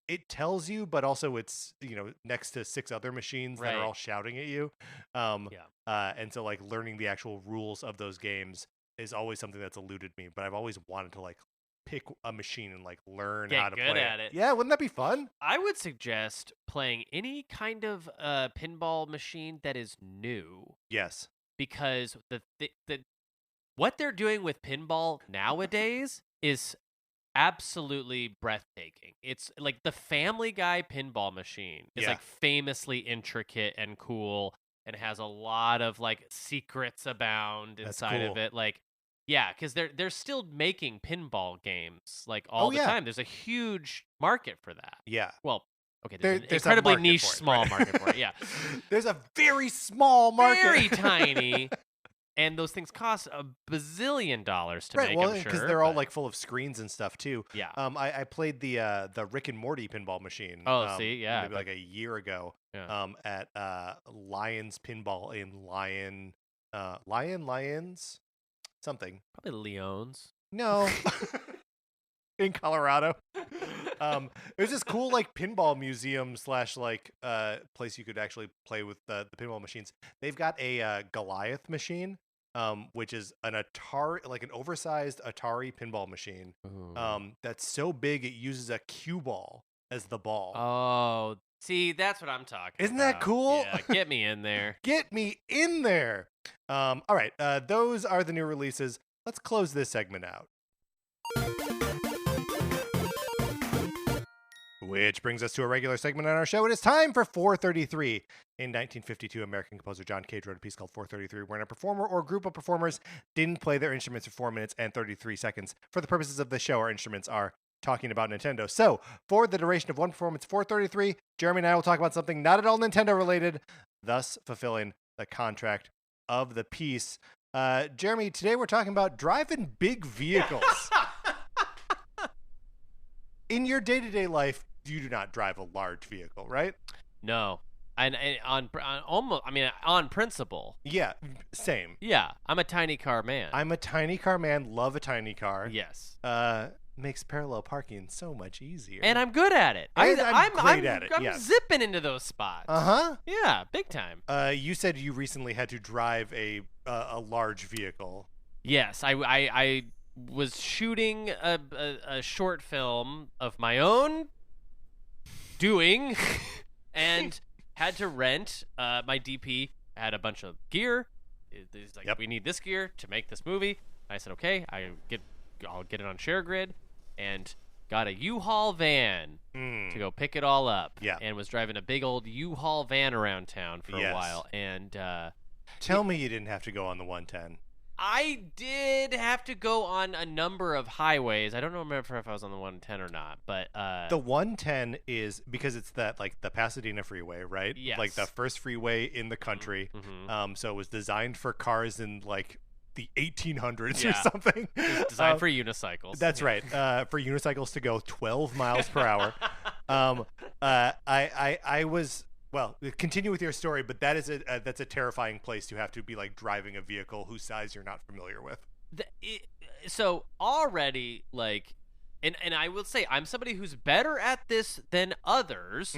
it tells you, but also it's, next to 6 other machines that are all shouting at you. And so like learning the actual rules of those games is always something that's eluded me, but I've always wanted to like pick a machine and like learn how to play it. Yeah, wouldn't that be fun? I would suggest playing any kind of pinball machine that is new. Yes. Because the what they're doing with pinball nowadays is absolutely breathtaking. It's like the Family Guy pinball machine is like famously intricate and cool and has a lot of like secrets abound inside of it. Like, yeah, because they're still making pinball games like all the time. There's a huge market for that. Yeah. Well, okay, there's an there's incredibly niche, small market for it. Yeah. There's a very small market. Very tiny. And those things cost a bazillion dollars to make, I'm sure. Because they're all like full of screens and stuff too. Yeah. I played the Rick and Morty pinball machine. Maybe like a year ago. Yeah. At Lions Pinball in Lions something. Probably Leon's. No. In Colorado. It was this cool like pinball museum / like place you could actually play with the pinball machines. They've got a Goliath machine, which is an Atari, like an oversized Atari pinball machine. That's so big it uses a cue ball as the ball. Oh, see, that's what I'm talking about. Isn't that cool? Yeah, get me in there. Get me in there. All right, those are the new releases. Let's close this segment out. Which brings us to a regular segment on our show. It is time for 433. In 1952, American composer John Cage wrote a piece called 433, wherein a performer or group of performers didn't play their instruments for 4 minutes and 33 seconds. For the purposes of the show, our instruments are talking about Nintendo. So, for the duration of one performance, 433, Jeremy and I will talk about something not at all Nintendo related, thus fulfilling the contract of the piece. Jeremy, today we're talking about driving big vehicles. In your day-to-day life, you do not drive a large vehicle, right? No. And on principle. Yeah, same. Yeah, I'm a tiny car man. I'm a tiny car man, love a tiny car. Yes. Makes parallel parking so much easier. And I'm good at it. I'm great at it. I'm zipping into those spots. Uh-huh. Yeah, big time. You said you recently had to drive a large vehicle. Yes, I was shooting a short film of my own doing and had to rent. My DP had a bunch of gear. He's like, we need this gear to make this movie. I said, okay, I'll get it on ShareGrid, and got a U-Haul van to go pick it all up. Yeah. And was driving a big old U-Haul van around town for a while. And tell me you didn't have to go on the 110. I did have to go on a number of highways. I don't remember if I was on the 110 or not, but the 110 is because it's that like the Pasadena freeway, right? Yes. Like the first freeway in the country. So it was designed for cars in like the 1800s or something. It was designed for unicycles. That's right. For unicycles to go 12 miles per hour. I was. Well, continue with your story, but that's a terrifying place to have to be like driving a vehicle whose size you're not familiar with. So already, like, and I will say I'm somebody who's better at this than others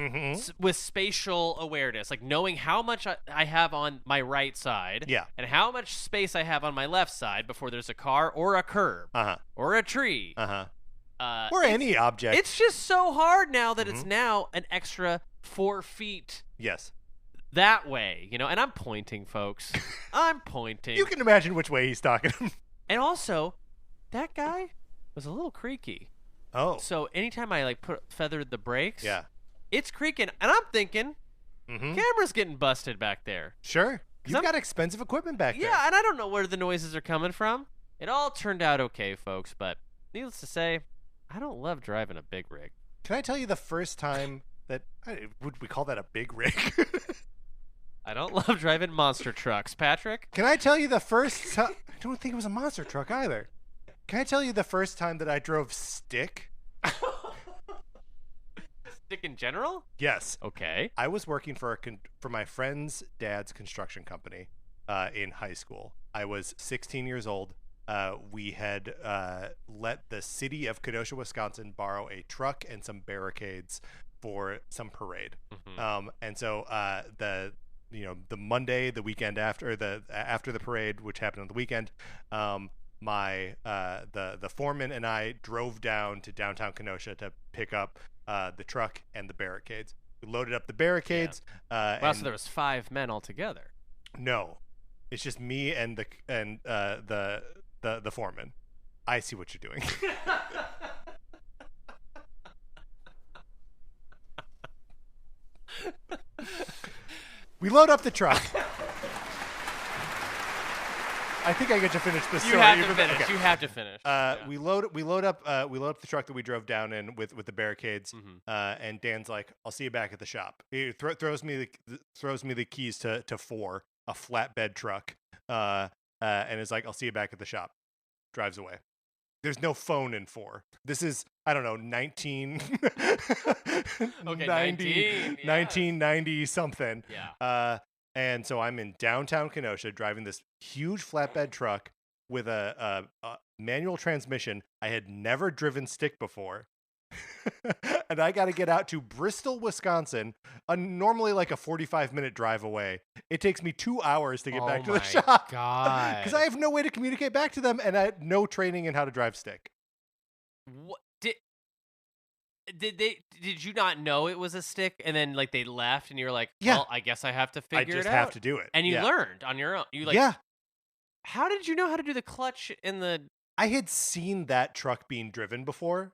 with spatial awareness, like knowing how much I have on my right side, and how much space I have on my left side before there's a car or a curb or a tree, or any object. It's just so hard now that it's now an extra 4 feet. Yes. That way, and I'm pointing, folks. I'm pointing. You can imagine which way he's talking. And also, that guy was a little creaky. Oh. So anytime I like feathered the brakes, it's creaking, and I'm thinking, camera's getting busted back there. Sure. You've got expensive equipment back there. Yeah, and I don't know where the noises are coming from. It all turned out okay, folks, but needless to say, I don't love driving a big rig. Can I tell you the first time would we call that a big rig? I don't love driving monster trucks, Patrick. Can I tell you the first time? I don't think it was a monster truck either. Can I tell you the first time that I drove stick? Stick in general? Yes. Okay. I was working for my friend's dad's construction company in high school. I was 16 years old. We had let the city of Kenosha, Wisconsin, borrow a truck and some barricades for some parade. And so the Monday, the weekend after the parade, which happened on the weekend, the foreman and I drove down to downtown Kenosha to pick up the truck and the barricades. We loaded up the barricades. Wow, so there was 5 men altogether. No, it's just me and the foreman. I see what you're doing. We load up the truck. I think I get to finish this story. You have to finish. Okay. You have to finish. We load up the truck that we drove down in with the barricades. And Dan's like, "I'll see you back at the shop." He throws me the keys to 4, a flatbed truck, and is like, "I'll see you back at the shop." Drives away. There's no phone in 4. This is, I don't know, 1990 something. Yeah. And so I'm in downtown Kenosha driving this huge flatbed truck with a manual transmission. I had never driven stick before. And I got to get out to Bristol, Wisconsin, normally like a 45-minute drive away. It takes me 2 hours to get back to the shop. God. Because I have no way to communicate back to them, and I had no training in how to drive stick. What did you not know it was a stick, and then like they left, and you're like, well, I guess I have to figure it out. I just have to do it. And you learned on your own. How did you know how to do the clutch in the? I had seen that truck being driven before,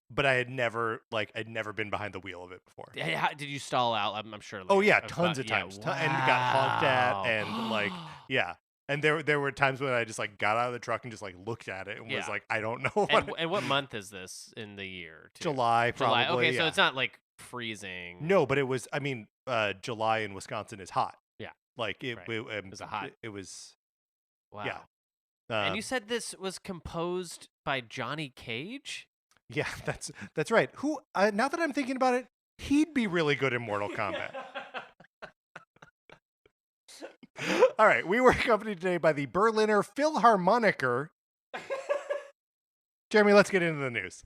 but I'd never been behind the wheel of it before. How, did you stall out? I'm sure. Oh yeah, tons of times, wow. and got honked at, and yeah. And there were times when I just like got out of the truck and just like looked at it and was like, I don't know. And what month is this in the year? Too? July, probably. Okay, so it's not like freezing. No, but it was. I mean, July in Wisconsin is hot. Yeah, like it was a hot. It was. Wow. Yeah. And you said this was composed by Johnny Cage? Yeah, that's right. Who? Now that I'm thinking about it, he'd be really good in Mortal Kombat. All right, we were accompanied today by the Berliner Philharmoniker. Jeremy, let's get into the news.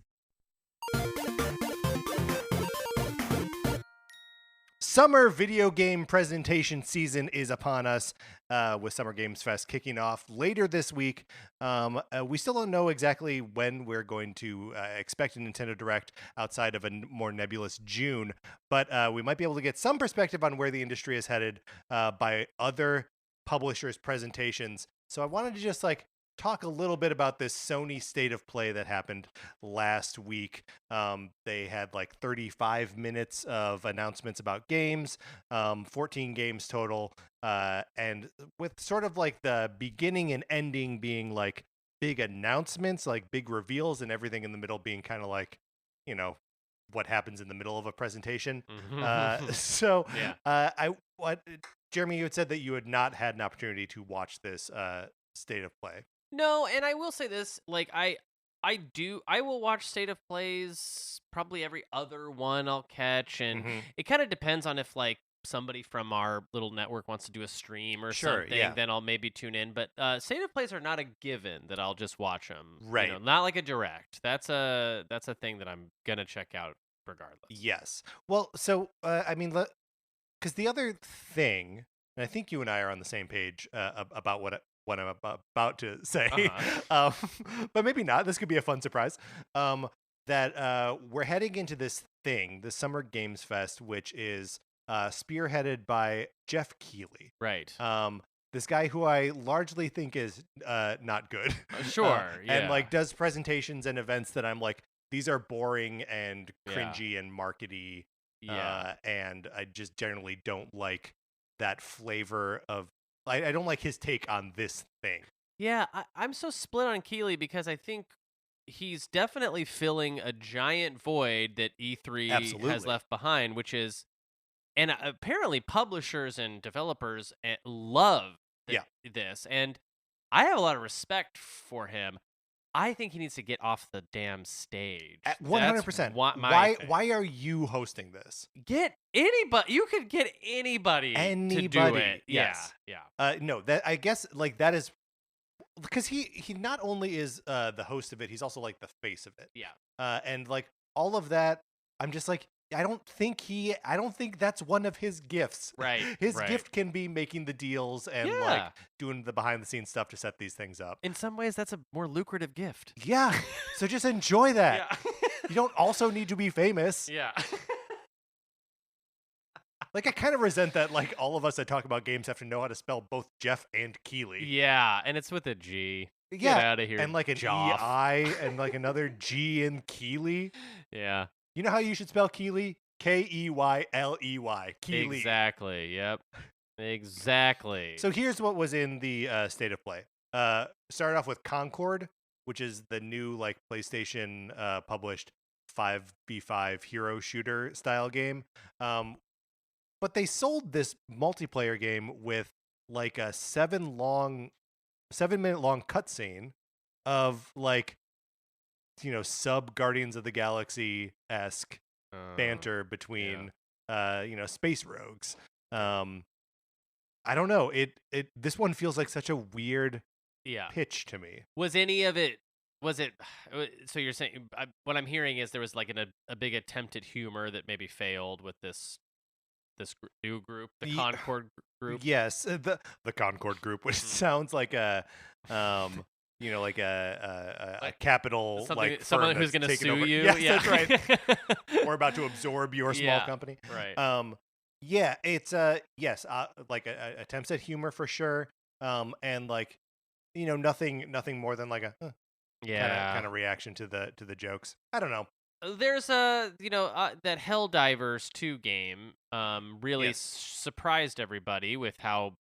Summer video game presentation season is upon us, with Summer Games Fest kicking off later this week. We still don't know exactly when we're going to expect a Nintendo Direct outside of a more nebulous June, but we might be able to get some perspective on where the industry is headed by other publishers' presentations. So I wanted to just talk a little bit about this Sony State of Play that happened last week. They had 35 minutes of announcements about games, 14 games total, and with sort of the beginning and ending being big announcements, big reveals, and everything in the middle being kind of what happens in the middle of a presentation. So yeah. Jeremy, you had said that you had not had an opportunity to watch this State of Play. No, and I will say this, I will watch State of Plays probably every other one I'll catch, and it kind of depends on if somebody from our little network wants to do a stream or something, then I'll maybe tune in. But State of Plays are not a given that I'll just watch them. Right. Not like a direct. That's a thing that I'm gonna check out regardless. Yes. Well, so I mean, because the other thing, and I think you and I are on the same page about what I'm about to say, but maybe not. This could be a fun surprise. That we're heading into this thing, the Summer Games Fest, which is spearheaded by Jeff Keighley. Right. This guy who I largely think is not good. Sure. Yeah. And does presentations and events that I'm these are boring and cringy and markety. Yeah. And I just generally don't like that flavor of. I don't like his take on this thing. Yeah, I'm so split on Keighley because I think he's definitely filling a giant void that E3 has Absolutely. left behind, which is, and apparently publishers and developers love Yeah. this, and I have a lot of respect for him. I think he needs to get off the damn stage. 100%. My thing. Why are you hosting this? Get anybody. You could get anybody to do it. Yes. Yeah. No, that I guess like that is because he not only is the host of it, he's also like the face of it. Yeah. And like all of that, I'm just like I don't think that's one of his gifts. Right. His gift can be making the deals and like doing the behind the scenes stuff to set these things up. In some ways, that's a more lucrative gift. Yeah. So just enjoy that. Yeah. You don't also need to be famous. Yeah. Like I kind of resent that like all of us that talk about games have to know how to spell both Jeff and Keighley. Yeah, and it's with a G. Yeah. Get out of here. And like an Joff. EI and like another G in Keighley. Yeah. You know how you should spell Keighley? Keyley. Keighley. Exactly. Yep. Exactly. So here's what was in the state of play. Started off with Concord, which is the new like PlayStation published 5v5 hero shooter style game. But they sold this multiplayer game with like a 7-minute long cutscene of like, you know, sub Guardians of the Galaxy esque banter between you know, space rogues. I don't know. This one feels like such a weird pitch to me. Was any of it? Was it? So you're saying what I'm hearing is there was like a big attempt at humor that maybe failed with this new group, the Concord group. Yes, the Concord group, which sounds like a you know, like a capital like someone who's going to sue over. you. Yes, yeah, that's right. Or about to absorb your small company. Right. Yeah, it's yes, like attempts at humor for sure. And like, you know, nothing more than like a kind of reaction to the jokes. I don't know. There's that Helldivers 2 game really surprised everybody with how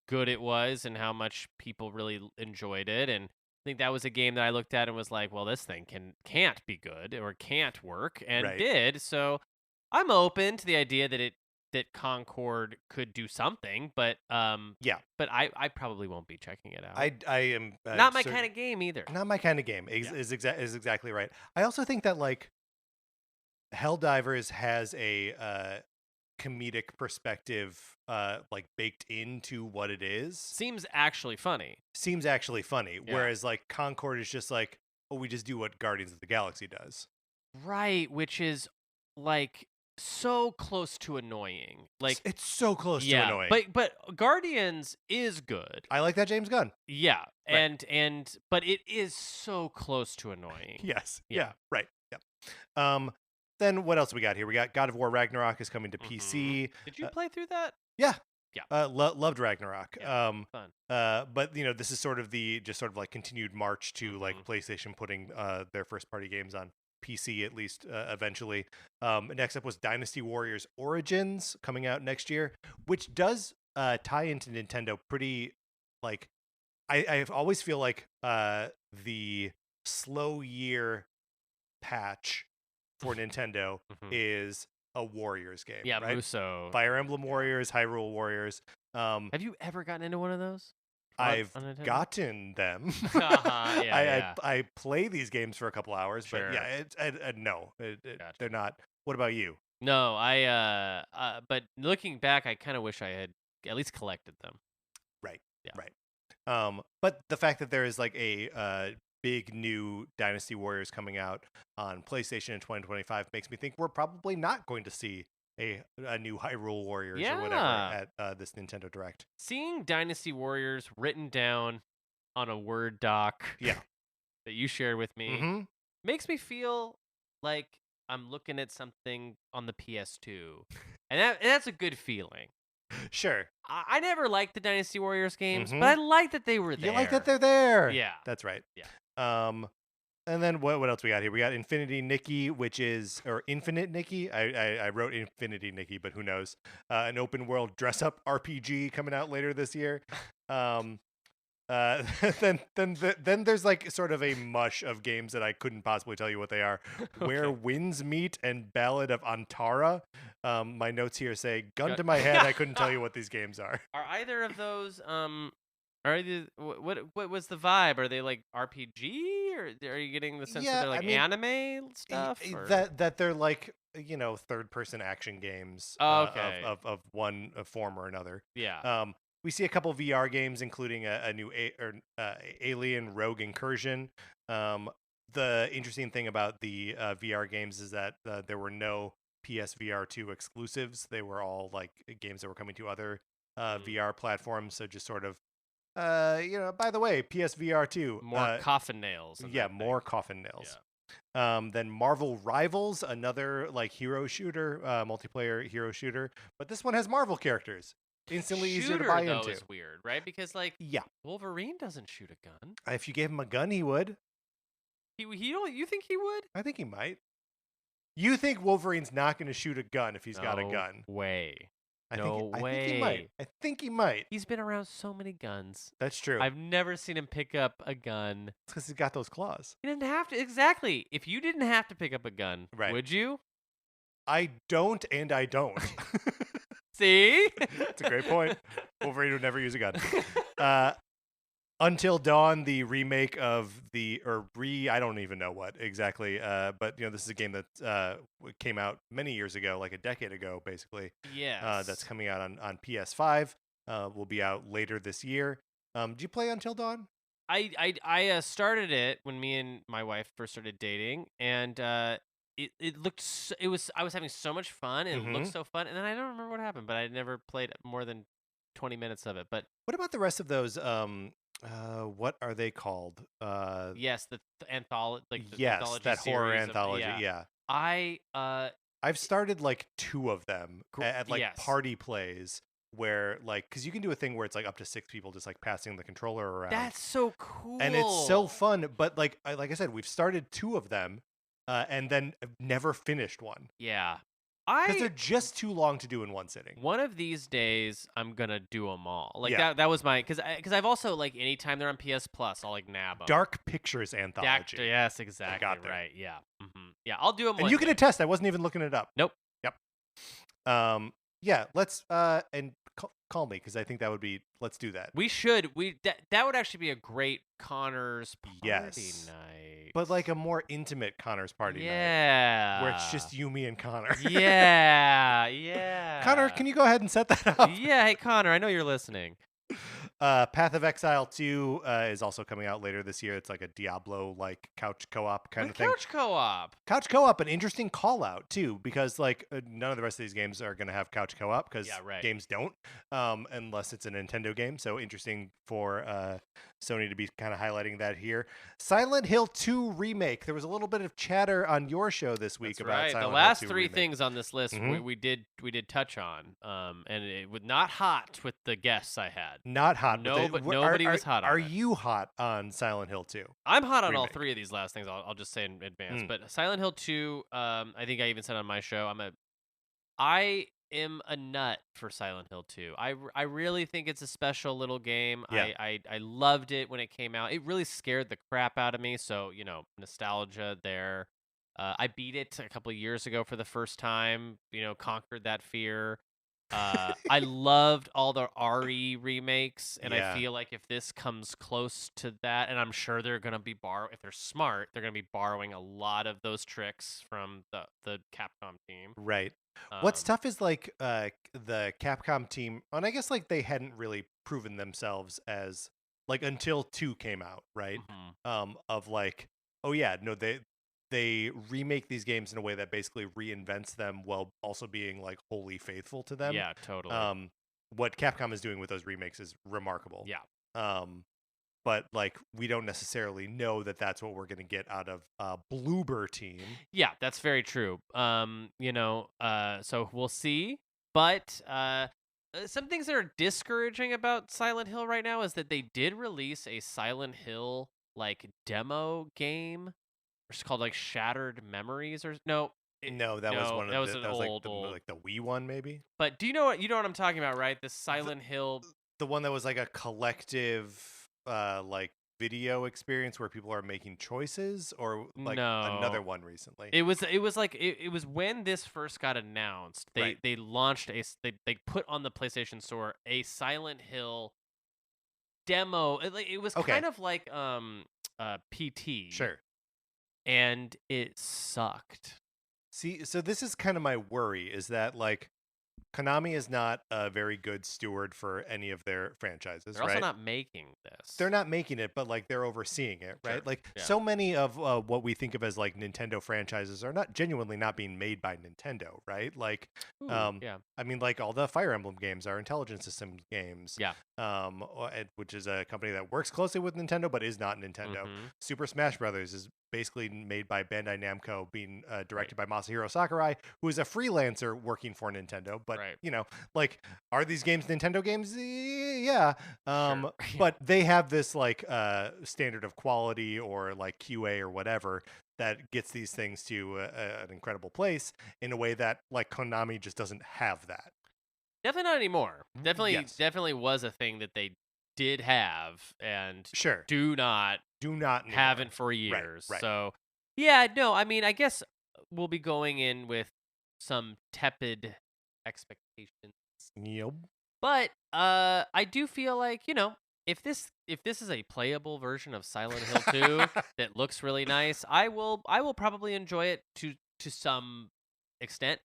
good it was and how much people really enjoyed it, and I think that was a game that I looked at and was like, well, this thing can't be good or can't work, and did. So I'm open to the idea that Concord could do something, but but I probably won't be checking it out. I am not my kind of game either. Not my kind of game is exactly right. I also think that like Helldivers has a comedic perspective like baked into what it is. Seems actually funny. Whereas like Concord is just like, oh, we just do what Guardians of the Galaxy does. Right, which is like so close to annoying. Like it's so close to annoying. But Guardians is good. I like that James Gunn. Yeah. Right. And but it is so close to annoying. Yes. Yeah. Right. Yeah. Then what else we got here? We got God of War Ragnarok is coming to PC. Did you play through that? Yeah. Yeah. Loved Ragnarok. Yeah, fun. But you know, this is sort of like continued march to like PlayStation putting their first party games on PC at least eventually. Next up was Dynasty Warriors Origins coming out next year, which does tie into Nintendo pretty like I always feel like the slow year patch for Nintendo is a Warriors game. Yeah, right? Muso. Fire Emblem Warriors, Hyrule Warriors. Have you ever gotten into one of those? I've gotten them. I play these games for a couple hours, but no, they're not. What about you? No, but looking back, I kind of wish I had at least collected them. Right. Yeah. Right. But the fact that there is like a big new Dynasty Warriors coming out on PlayStation in 2025 makes me think we're probably not going to see a new Hyrule Warriors or whatever at this Nintendo Direct. Seeing Dynasty Warriors written down on a Word doc that you shared with me makes me feel like I'm looking at something on the PS2. And that's a good feeling. Sure. I never liked the Dynasty Warriors games, but I like that they were there. You like that they're there. Yeah. That's right. Yeah. And then what else we got here? We got Infinity Nikki, or Infinite Nikki. I wrote Infinity Nikki, but who knows? An open world dress up RPG coming out later this year. then there's like sort of a mush of games that I couldn't possibly tell you what they are. Where Okay. Winds Meet and Ballad of Antara. My notes here say, gun to my head, I couldn't tell you what these games are. Are either of those are they, what was the vibe? Are they like RPG, or are you getting the sense that Yeah, they're I like mean, anime stuff? Or? that they're like, third person action games Okay. of one form or another. Yeah. We see a couple VR games, including a new Alien Rogue Incursion. The interesting thing about the VR games is that there were no PSVR 2 exclusives. They were all like games that were coming to other VR platforms. So just sort of, by the way, PSVR 2. More coffin nails. Yeah, more coffin nails. Then Marvel Rivals, another like hero shooter, multiplayer hero shooter, but this one has Marvel characters. Instantly easier to buy though, into. is weird, right? Because like, yeah, Wolverine doesn't shoot a gun. If you gave him a gun, he would. He don't. You think he would? I think he might. You think Wolverine's not going to shoot a gun if he's got a gun? Way. I think he might. I think he might. He's been around so many guns. That's true. I've never seen him pick up a gun. It's because he's got those claws. He didn't have to. Exactly. If you didn't have to pick up a gun, right. would you? I don't, and I don't. See? That's a great point. Wolverine would never use a gun. Until Dawn, the remake of I don't even know what exactly, but this is a game that came out many years ago, like a decade ago, basically. Yes. That's coming out on PS5. Will be out later this year. Did you play Until Dawn? I started it when me and my wife first started dating, and it looked I was having so much fun, and it looked so fun, and then I don't remember what happened, but I never played more than 20 minutes of it. But what about the rest of those? What are they called? Yes, the anthology, like yes, anthology that horror anthology. Yeah. I've started like 2 of them at like yes. party plays where like, because you can do a thing where it's like up to 6 people just like passing the controller around. That's so cool, and it's so fun. But like I said, we've started 2 of them, and then never finished one. Yeah. Because they're just too long to do in one sitting. One of these days, I'm gonna do them all. Like yeah. that was my, because I've also like anytime they're on PS Plus, I'll like nab them. Dark Pictures Anthology. Yes, exactly. Right. Yeah. Yeah, I'll do them. And you can attest. I wasn't even looking it up. Nope. Yep. Yeah. Let's and call me, because I think that would be. Let's do that. We should. That would actually be a great Connor's party night. But like a more intimate Connor's party night. Yeah. Where it's just you, me, and Connor. Yeah. Connor, can you go ahead and set that up? Yeah. Hey, Connor, I know you're listening. Path of Exile 2 is also coming out later this year. It's like a Diablo-like couch co-op kind of thing. Couch co-op, an interesting call-out, too, because like none of the rest of these games are going to have couch co-op, because games don't, unless it's a Nintendo game. So interesting for Sony to be kind of highlighting that here. Silent Hill 2 Remake. There was a little bit of chatter on your show this week about Silent Hill 2 The last 3 remake. things on this list we did touch on, and it was not hot with the guests I had. Not hot. No, but nobody was hot on it. Are you hot on Silent Hill 2? I'm hot on all 3 of these last things. I'll just say in advance. But Silent Hill 2, I think I even said on my show, I am a nut for Silent Hill 2. I really think it's a special little game. Yeah. I loved it when it came out. It really scared the crap out of me. So, nostalgia there. I beat it a couple of years ago for the first time, conquered that fear. I loved all the RE remakes, and I feel like if this comes close to that, and I'm sure they're going to be if they're smart, they're going to be borrowing a lot of those tricks from the Capcom team. Right. What's tough is like the Capcom team, and I guess like they hadn't really proven themselves as like until 2 came out, right? Of like, oh yeah, no, they remake these games in a way that basically reinvents them while also being like wholly faithful to them. Yeah, totally. What Capcom is doing with those remakes is remarkable. Yeah. But like we don't necessarily know that that's what we're going to get out of Bloober team. Yeah, that's very true. So we'll see. But some things that are discouraging about Silent Hill right now is that they did release a Silent Hill like demo game. It's called like Shattered Memories, or no? That was one of that was an old, like the Wii one, maybe. But do you know what I'm talking about, right? The Silent Hill, the one that was like a collective. like video experience where people are making choices, or like another No. one recently? It was like it was when this first got announced. Right. They launched they put on the PlayStation Store a Silent Hill demo. It was Okay. kind of like PT, Sure. and it sucked. See, so this is kind of my worry, is that like Konami is not a very good steward for any of their franchises, They're right? also not making this. They're not making it, but like they're overseeing it, right? Sure. Like Yeah. so many of what we think of as like Nintendo franchises are not genuinely not being made by Nintendo, right? Like, Ooh, yeah. I mean, like all the Fire Emblem games are Intelligent Systems games, Yeah. which is a company that works closely with Nintendo but is not Nintendo. Mhm. Super Smash Brothers is basically made by Bandai Namco, being directed by Masahiro Sakurai, who is a freelancer working for Nintendo. But Right. you know, like, are these games Nintendo games? Yeah. Sure. But they have this like standard of quality or like QA or whatever that gets these things to an incredible place in a way that like Konami just doesn't have that. Definitely not anymore. Yes. Definitely was a thing that they did have and Sure. do not anymore. haven't for years. Right. So, yeah, no, I mean, I guess we'll be going in with some tepid expectations. Yep. But I do feel like, if this is a playable version of Silent Hill 2 that looks really nice, I will probably enjoy it to some extent.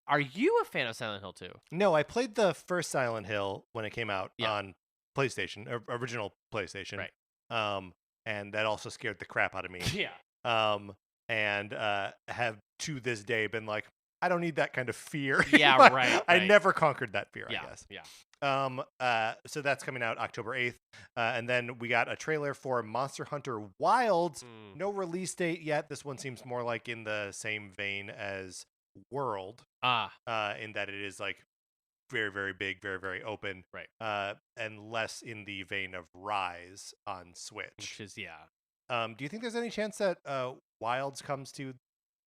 Are you a fan of Silent Hill 2? No, I played the first Silent Hill when it came out Yeah. on PlayStation, original PlayStation. Right. And that also scared the crap out of me. Yeah. And have to this day been like, I don't need that kind of fear. Yeah, right. I never conquered that fear, Yeah. I guess. Yeah. So that's coming out October 8th. And then we got a trailer for Monster Hunter Wilds. No release date yet. This one seems more like in the same vein as World. In that it is like very, very big, very, very open. Right. And less in the vein of Rise on Switch. Which is, yeah. Do you think there's any chance that Wilds comes to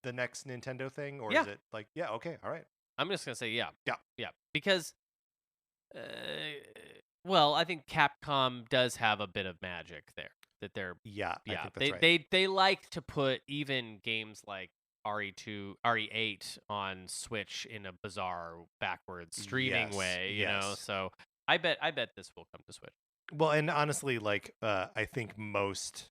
the next Nintendo thing, or Yeah. is it like, yeah, okay, all right? I'm just gonna say yeah. Yeah. Yeah. Because, well, I think Capcom does have a bit of magic there. That they're Yeah, I think that's right. they like to put even games like RE8 on Switch in a bizarre backwards streaming way, you know. So I bet this will come to Switch. Well, and honestly, like I think most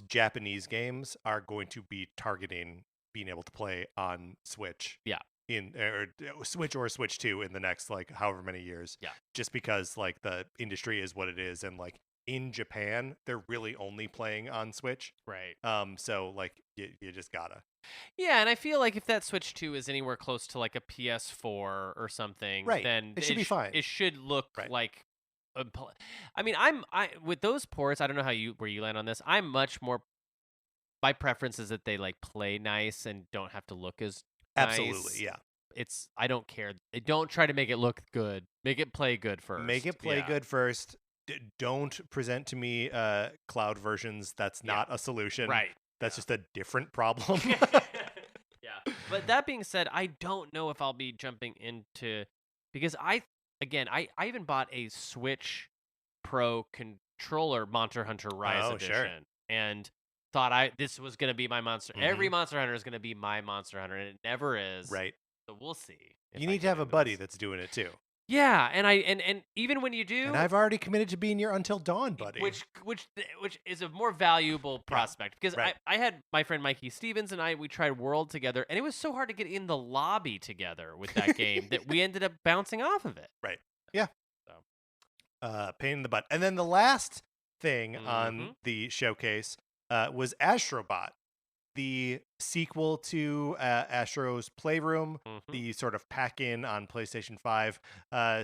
Japanese games are going to be targeting being able to play on Switch. Yeah. Or Switch or Switch 2 in the next like however many years. Yeah. Just because like the industry is what it is, and like in Japan they're really only playing on Switch. Right. So like you just gotta. Yeah, and I feel like if that Switch 2 is anywhere close to like a PS4 or something, Right. then It should be fine. It should look Right. like I mean, I with those ports, I don't know where you land on this. I'm much more, my preference is that they like play nice and don't have to look as Absolutely, nice. yeah. I don't care. Don't try to make it look good. Make it play good first. Make it play good first. Don't present to me cloud versions. That's not a solution. Right. That's just a different problem. Yeah. But that being said, I don't know if I'll be jumping into, because I even bought a Switch Pro controller Monster Hunter Rise edition, sure. and thought this was going to be my monster. Mhm. Every Monster Hunter is going to be my Monster Hunter, and it never is. Right. So we'll see. You need to have a buddy that's doing it too. Yeah, and even when you do, And I've already committed to being your Until Dawn buddy. which is a more valuable prospect, because right. I had my friend Mikey Stevens and we tried World together, and it was so hard to get in the lobby together with that game that we ended up bouncing off of it. Right. Yeah. So pain in the butt. And then the last thing on the showcase was Astro Bot, the sequel to Astro's Playroom, the sort of pack-in on PlayStation 5.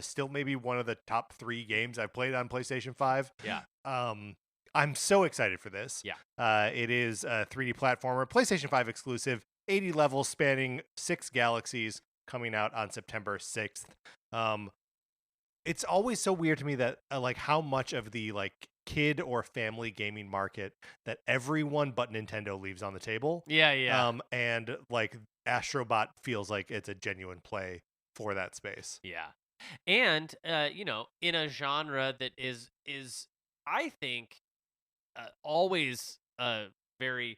Still maybe one of the top 3 games I've played on PlayStation 5. Yeah. I'm so excited for this. Yeah. It is a 3D platformer, PlayStation 5 exclusive, 80 levels spanning 6 galaxies, coming out on September 6th. It's always so weird to me that like how much of the like kid or family gaming market that everyone but Nintendo leaves on the table. Yeah. And like Astro Bot feels like it's a genuine play for that space. Yeah. And in a genre that is I think always very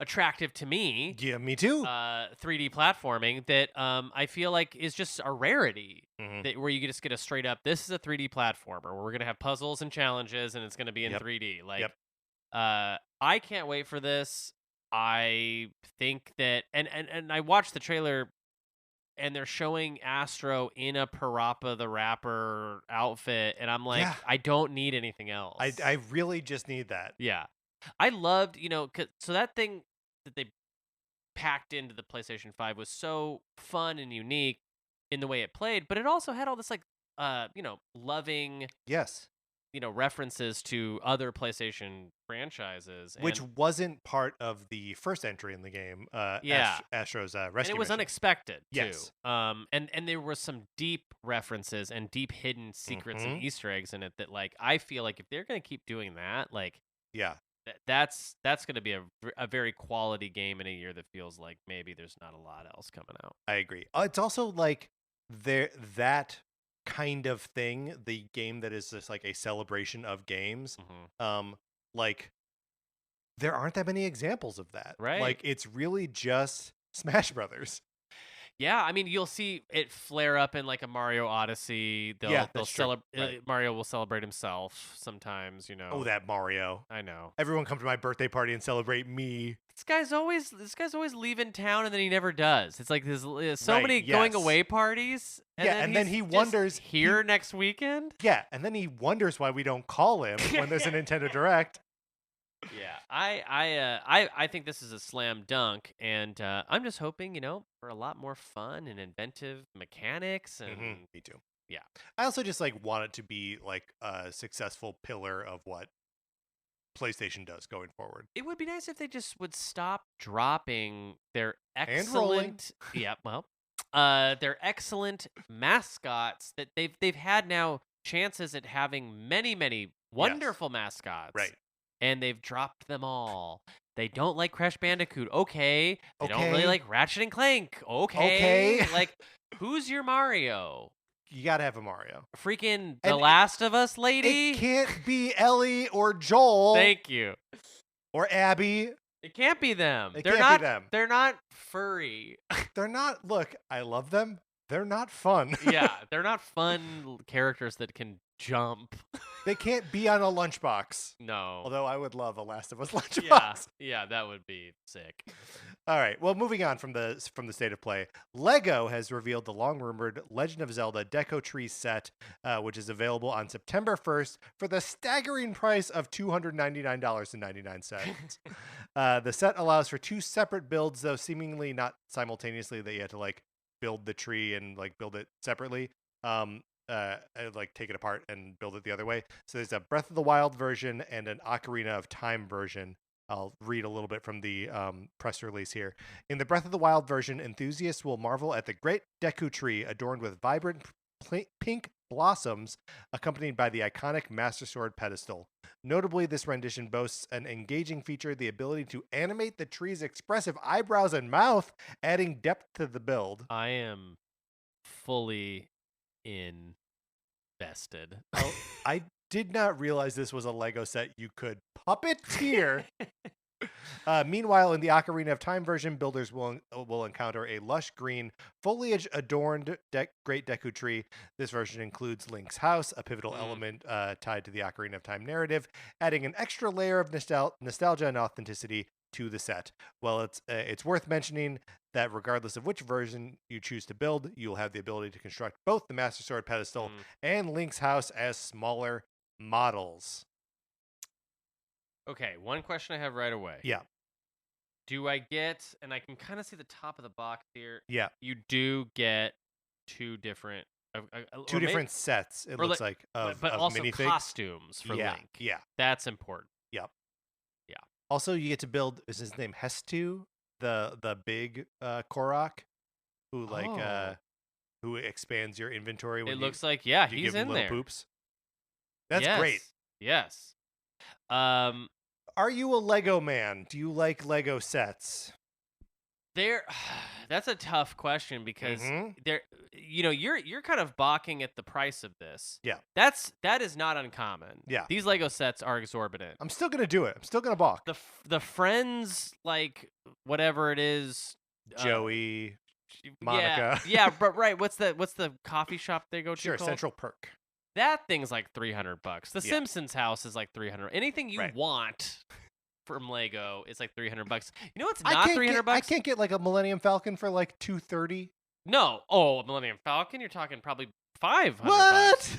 attractive to me. Yeah, me too. 3D platforming that I feel like is just a rarity. Mhm. That where you just get a straight up, this is a 3D platformer where we're gonna have puzzles and challenges, and it's gonna be in Yep. 3D. Like, Yep. I can't wait for this. I think that, and I watched the trailer, and they're showing Astro in a Parappa the Rapper outfit, and I'm like, Yeah. I don't need anything else. I really just need that. Yeah. I loved, so that thing that they packed into the PlayStation 5 was so fun and unique in the way it played, but it also had all this like loving, Yes. references to other PlayStation franchises, Which and wasn't part of the first entry in the game, Yeah. Astro's and rescue it was mission. unexpected too. Yes. And there were some deep references and deep hidden secrets and Mhm. Easter eggs in it that, like, I feel like if they're going to keep doing that, like, Yeah, that's going to be a very quality game in a year that feels like maybe there's not a lot else coming out. I agree. It's also like that kind of thing, the game that is just like a celebration of games. Like there aren't that many examples of that. Right. Like it's really just Smash Brothers. Yeah, I mean, you'll see it flare up in like a Mario Odyssey. Yeah, They'll that's true. celebrate. Right. Mario will celebrate himself sometimes. Oh, that Mario. I know. Everyone come to my birthday party and celebrate me. This guy's always leaving town, and then he never does. It's like there's so Right, many going yes. away parties. And then he's he just wonders- here next weekend. Yeah, and then he wonders why we don't call him when there's a Nintendo Direct. Yeah, I think this is a slam dunk, and I'm just hoping, for a lot more fun and inventive mechanics, and Me too. Yeah. I also just like want it to be like a successful pillar of what PlayStation does going forward. it would be nice if they just would stop dropping their And rolling. excellent, yeah, well, their excellent mascots that they've had now chances at having many wonderful mascots, Right. and they've dropped them all. They don't like Crash Bandicoot. Okay. They don't really Okay. like Ratchet and Clank. Okay. Like, who's your Mario? You gotta have a Mario. Freaking And The Last of Us lady? It can't be Ellie or Joel Thank you. or Abby. It can't be them. It They're can't not be them. They're not furry. They're not. Look, I love them. They're not fun. Yeah, they're not fun characters that can jump. They can't be on a lunchbox. No. Although I would love a Last of Us lunchbox. Yeah, that would be sick. All right. Well, moving on from the state of play, Lego has revealed the long-rumored Legend of Zelda Deku Tree set, which is available on September 1st for the staggering price of $299.99. The set allows for 2 separate builds, though seemingly not simultaneously. That you had to like build the tree and like build it separately. Like take it apart and build it the other way. So there's a Breath of the Wild version and an Ocarina of Time version. I'll read a little bit from the press release here. In the Breath of the Wild version, enthusiasts will marvel at the Great Deku Tree adorned with vibrant pink blossoms accompanied by the iconic Master Sword pedestal. Notably, this rendition boasts an engaging feature, the ability to animate the tree's expressive eyebrows and mouth, adding depth to the build. I am fully invested. Oh, I did not realize this was a Lego set you could puppeteer. Meanwhile, in the Ocarina of Time version, builders will encounter a lush green, foliage-adorned Great Deku Tree. This version includes Link's house, a pivotal element tied to the Ocarina of Time narrative, adding an extra layer of nostalgia and authenticity to the set. Well, it's worth mentioning that regardless of which version you choose to build, you'll have the ability to construct both the Master Sword pedestal and Link's house as smaller models. Okay, one question I have right away. Yeah. Do I get, and I can kind of see the top of the box here. Yeah. You do get 2 different, Two different sets, it looks like, of also minifigs. costumes for Link. Yeah. That's important. Yep. Yeah. Also, you get to build, is his name Hestu? The big Korok who who expands your inventory when It looks like, yeah, you he's give him in little there. poops. That's Yes. great. Yes. Are you a Lego man? Do you like Lego sets? That's a tough question because there, you're kind of balking at the price of this. Yeah. That is not uncommon. Yeah. These Lego sets are exorbitant. I'm still gonna do it. I'm still gonna balk. The Friends, like whatever it is, Joey, Monica. Yeah, but right. What's the coffee shop they go to? Sure, called? Central Perk. That thing's like $300. The Yeah. Simpsons house is like $300. Anything you want from Lego is like $300. You know what's not $300? I can't get like a Millennium Falcon for like $230. No. Oh, a Millennium Falcon? You're talking probably $500. What?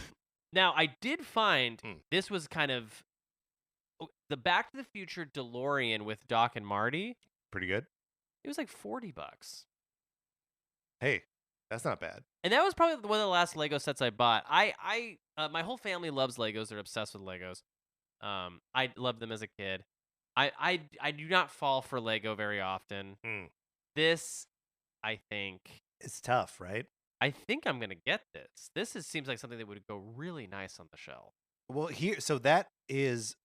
Now, I did find this was kind of the Back to the Future DeLorean with Doc and Marty. Pretty good. It was like $40. Hey, that's not bad. And that was probably one of the last Lego sets I bought. My whole family loves Legos. They're obsessed with Legos. I loved them as a kid. I do not fall for Lego very often. This, I think, it's tough, right? I think I'm gonna get this. Seems like something that would go really nice on the shelf. Well, so that is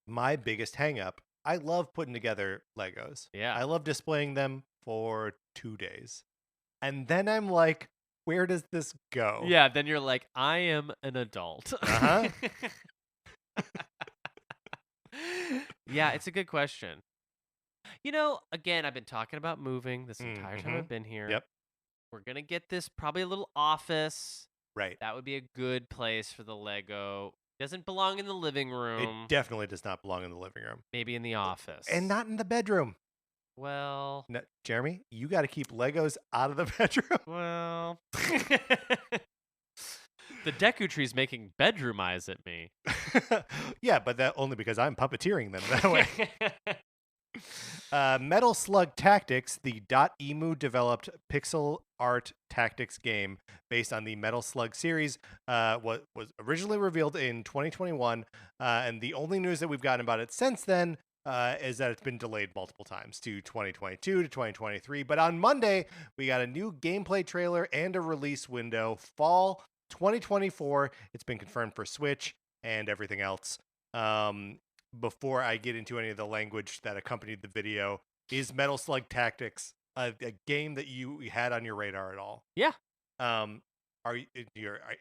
my biggest hang up. I love putting together Legos. Yeah. I love displaying them for 2 days. And then I'm like, where does this go? Yeah, then you're like, I am an adult. Uh-huh. Yeah, it's a good question. Again, I've been talking about moving this entire time I've been here. Yep. We're going to get this probably a little office. Right. That would be a good place for the Lego. Doesn't belong in the living room. It definitely does not belong in the living room. Maybe in the office. And not in the bedroom. Well. No, Jeremy, you got to keep Legos out of the bedroom. Well. The Deku Tree's making bedroom eyes at me. Yeah, but that only because I'm puppeteering them that way. Metal Slug Tactics, the .emu developed pixel art tactics game based on the Metal Slug series, was originally revealed in 2021, and the only news that we've gotten about it since then is that it's been delayed multiple times to 2022 to 2023. But on Monday, we got a new gameplay trailer and a release window, fall 2024. It's been confirmed for Switch and everything else. Before I get into any of the language that accompanied the video, is Metal Slug Tactics a game that you had on your radar at all? Yeah. Are you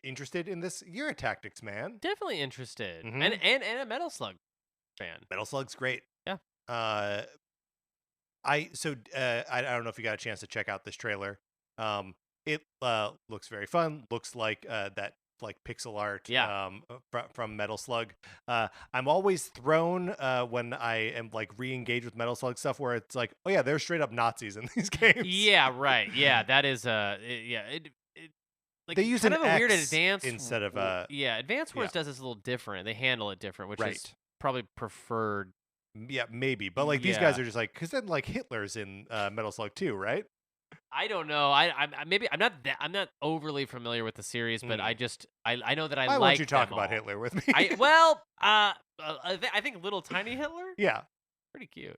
interested in this? You're a tactics man. Definitely interested. And a Metal Slug fan. Metal Slug's great. Yeah. I don't know if you got a chance to check out this trailer. It looks very fun. Looks like that like pixel art from Metal Slug. I'm always thrown when I am like re-engaged with Metal Slug stuff where it's like, oh yeah, there's straight up Nazis in these games. Yeah, right. Yeah, that is like they use kind an of a X weird advanced instead of Advanced Wars does this a little different. They handle it different, which is probably preferred. Yeah, maybe. But like these guys are just like, because then like Hitler's in Metal Slug 2, right? I don't know. I'm not overly familiar with the series, but I know that I like. Why won't you talk them about all. Hitler with me? I think little tiny Hitler. Yeah, pretty cute.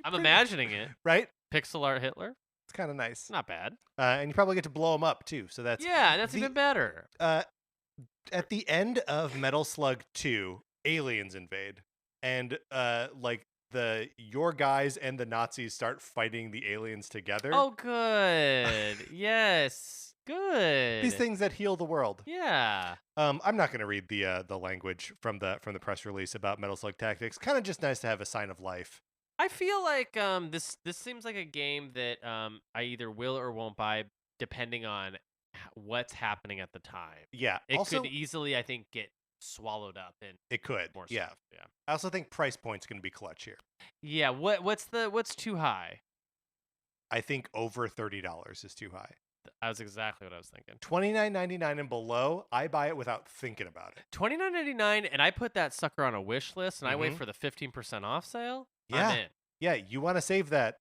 I'm imagining it. Right? Pixel art Hitler. It's kind of nice. Not bad. And you probably get to blow him up too. So that's even better. At the end of Metal Slug 2, aliens invade, and like your guys and the Nazis start fighting the aliens together. Oh, good. Yes, good. These things that heal the world. Yeah. I'm not going to read the language from the press release about Metal Slug Tactics. Kind of just nice to have a sign of life. I feel like this seems like a game that I either will or won't buy depending on what's happening at the time. Yeah. It also, could easily, I think, get swallowed up in more stuff. Yeah. I also think price point's going to be clutch here. Yeah, what's too high? I think over $30 is too high. That was exactly what I was thinking. $29.99 and below, I buy it without thinking about it. $29.99, and I put that sucker on a wish list, and I wait for the 15% off sale. Yeah. I'm in. Yeah, you want to save that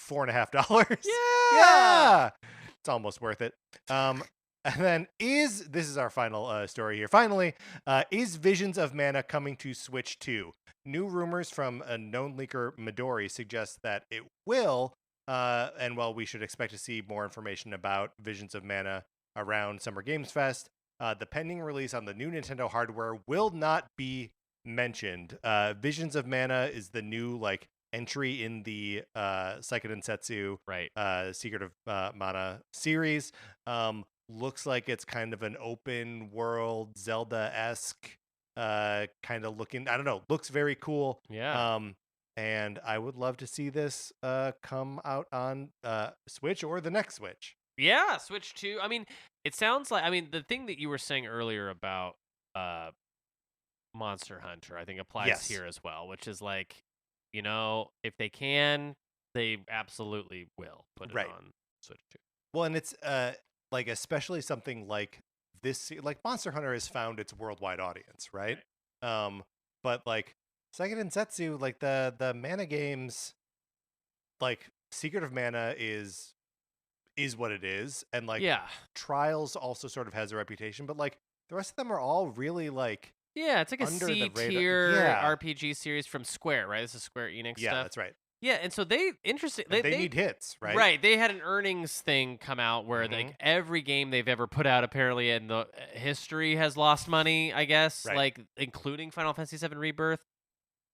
$4.50? Yeah. It's almost worth it. And then this is our final story here. Finally, is Visions of Mana coming to Switch 2? New rumors from a known leaker Midori suggest that it will. And while we should expect to see more information about Visions of Mana around Summer Games Fest, the pending release on the new Nintendo hardware will not be mentioned. Visions of Mana is the new like entry in the Seiken Densetsu Right. Secret of Mana series. Looks like it's kind of an open world Zelda-esque kind of looking. I don't know. Looks very cool. Yeah. And I would love to see this come out on Switch or the next Switch. Yeah, Switch 2. I mean, it sounds like the thing that you were saying earlier about Monster Hunter, I think applies Yes. here as well, which is like, if they can, they absolutely will put it Right. on Switch 2. Well, and it's like especially something like this, like Monster Hunter has found its worldwide audience, right? But like Seiken Densetsu, like the mana games, like Secret of Mana is what it is, and like Yeah. Trials also sort of has a reputation, but like the rest of them are all really like Yeah, it's like a under the radar. C-tier Yeah. RPG series from Square, right? This is Square Enix Yeah, stuff. that's right. Yeah, and so they Need hits, right? Right, they had an earnings thing come out where like every game they've ever put out apparently in the history has lost money, I guess, Right. like including Final Fantasy VII Rebirth.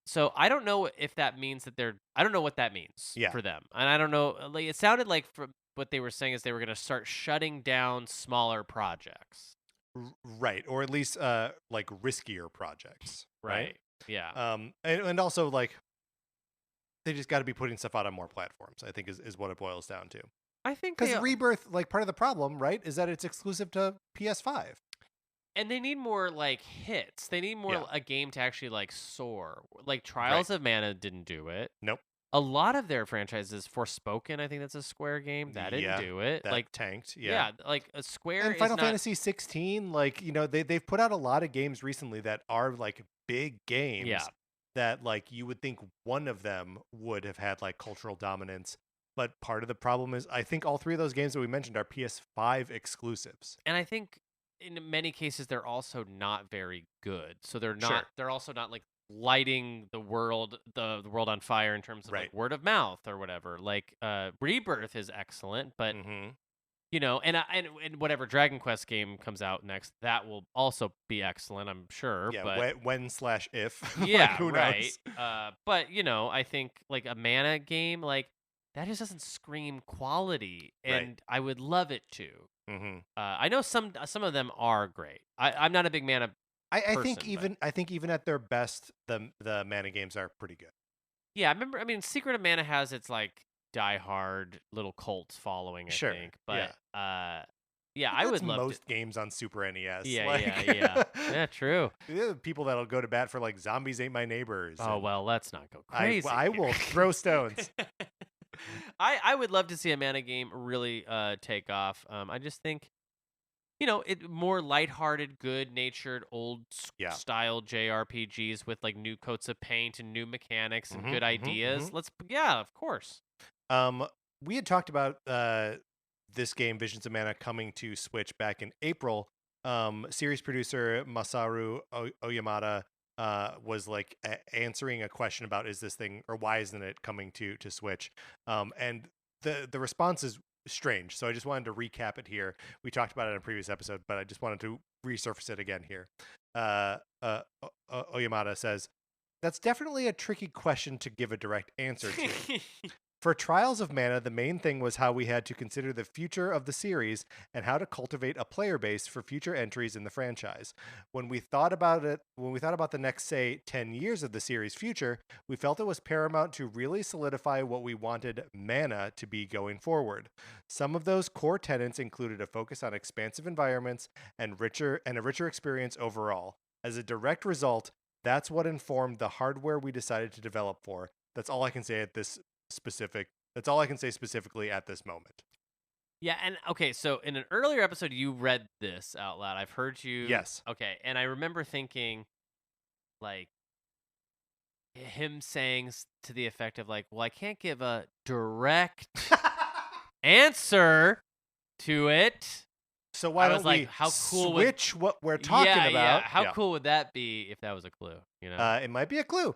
So I don't know if that means that I don't know what that means Yeah. for them. And I don't know, like it sounded like from what they were saying is they were going to start shutting down smaller projects. Right, or at least like riskier projects, right? Yeah. And also like they just got to be putting stuff out on more platforms, I think is what it boils down to. I think because Rebirth, like part of the problem, right, is that it's exclusive to PS5. And they need more like hits. They need more a game to actually like soar. Like Trials of Mana didn't do it. Nope. A lot of their franchises, Forspoken, I think that's a Square game, that didn't do it. That like tanked. Yeah, like a Square and Final Fantasy 16, like they've put out a lot of games recently that are like big games. Yeah. That like you would think one of them would have had like cultural dominance. But part of the problem is I think all three of those games that we mentioned are PS5 exclusives. And I think in many cases they're also not very good. So they're not they're also not like lighting the world on fire in terms of like word of mouth or whatever. Like Rebirth is excellent, but and whatever Dragon Quest game comes out next, that will also be excellent, I'm sure. Yeah, but when/if. Yeah, like, who right. knows? But I think like a mana game, like that just doesn't scream quality, and I would love it to. I know some of them are great. I'm not a big mana. I think even at their best, the mana games are pretty good. Yeah, I mean, Secret of Mana has its like diehard little cult following, I think. But I would love most games on Super NES. Yeah, true. People that'll go to bat for like Zombies Ain't My Neighbors. Oh well, let's not go crazy. I will throw stones. I would love to see a mana game really take off. I just think, it more lighthearted, good-natured, old-style JRPGs with like new coats of paint and new mechanics and good ideas. Of course. We had talked about this game, Visions of Mana, coming to Switch back in April. Series producer Masaru Oyamada was like answering a question about is this thing or why isn't it coming to Switch? And the response is strange. So I just wanted to recap it here. We talked about it in a previous episode, but I just wanted to resurface it again here. Oyamada says, "That's definitely a tricky question to give a direct answer to. For Trials of Mana, the main thing was how we had to consider the future of the series and how to cultivate a player base for future entries in the franchise. When we thought about the next, say, 10 years of the series' future, we felt it was paramount to really solidify what we wanted Mana to be going forward. Some of those core tenets included a focus on expansive environments and a richer experience overall. As a direct result, that's what informed the hardware we decided to develop for. That's all I can say specifically at this moment." Yeah, and okay, so in an earlier episode you read this out loud. I've heard you. Yes. Okay, and I remember thinking like him saying to the effect of like, well, I can't give a direct answer to it. So why don't we switch what we're talking about? Yeah. How cool would that be if that was a clue? It might be a clue.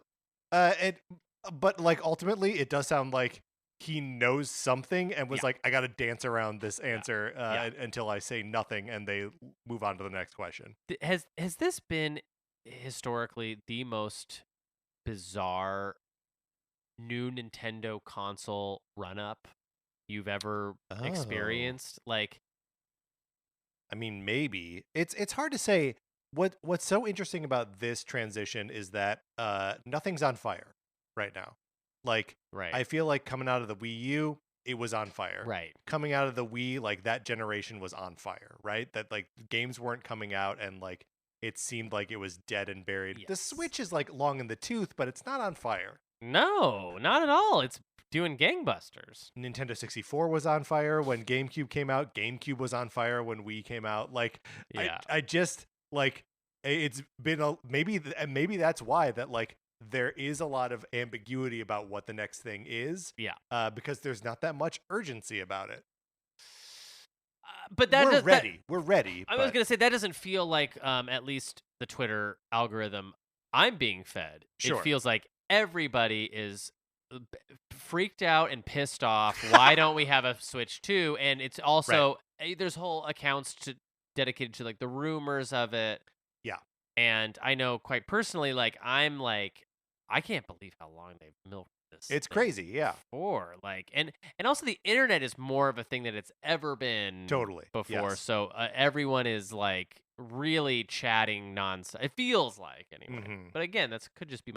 But like ultimately, it does sound like he knows something and was like, I got to dance around this answer until I say nothing, and they move on to the next question. Has this been historically the most bizarre new Nintendo console run-up you've ever Oh. experienced? Like, I mean, maybe it's hard to say. What's so interesting about this transition is that nothing's on fire right now. Like, right, I feel like coming out of the Wii U, it was on fire. right. Coming out of the Wii, like that generation was on fire, right? That like games weren't coming out and like it seemed like it was dead and buried. The Yes. Switch is like long in the tooth, but it's not on fire. No, not at all. It's doing gangbusters. Nintendo 64 was on fire when GameCube came out. GameCube was on fire when Wii came out. Like, Yeah. I just like it's been maybe that's why that like there is a lot of ambiguity about what the next thing is. Yeah. Because there's not that much urgency about it. But that We're ready. We're ready. I was gonna say that doesn't feel like at least the Twitter algorithm I'm being fed. Sure. It feels like everybody is freaked out and pissed off. Why don't we have a Switch 2? And it's also there's whole accounts dedicated to like the rumors of it. Yeah. And I know quite personally, like I'm like, I can't believe how long they've milked this. It's thing crazy, yeah. for like, and also the internet is more of a thing that it's ever been Totally. before. Yes. So everyone is like really chatting nonsense. It feels like anyway. Mhm. But again, that could just be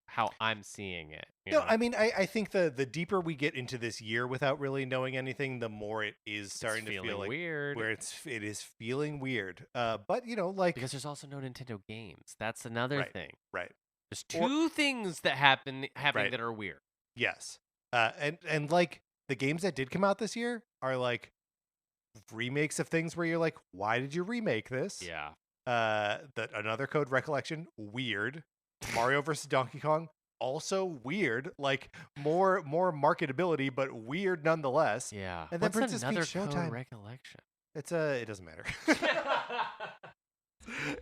how I'm seeing it. You No, know? I mean, I think the deeper we get into this year without really knowing anything, the more it is starting It's to feel feeling like weird. where it is feeling weird. But you know, like Because there's also no Nintendo games. That's another Right. thing. right, There's Or- two things that happening Right. that are weird. yes, and like the games that did come out this year are like remakes of things where you're like, why did you remake this? Yeah. That Another Code Recollection, weird. Mario vs. Donkey Kong, also weird. Like more marketability, but weird nonetheless. Yeah. And then What's Princess another Peach code Showtime. recollection? It's it doesn't matter.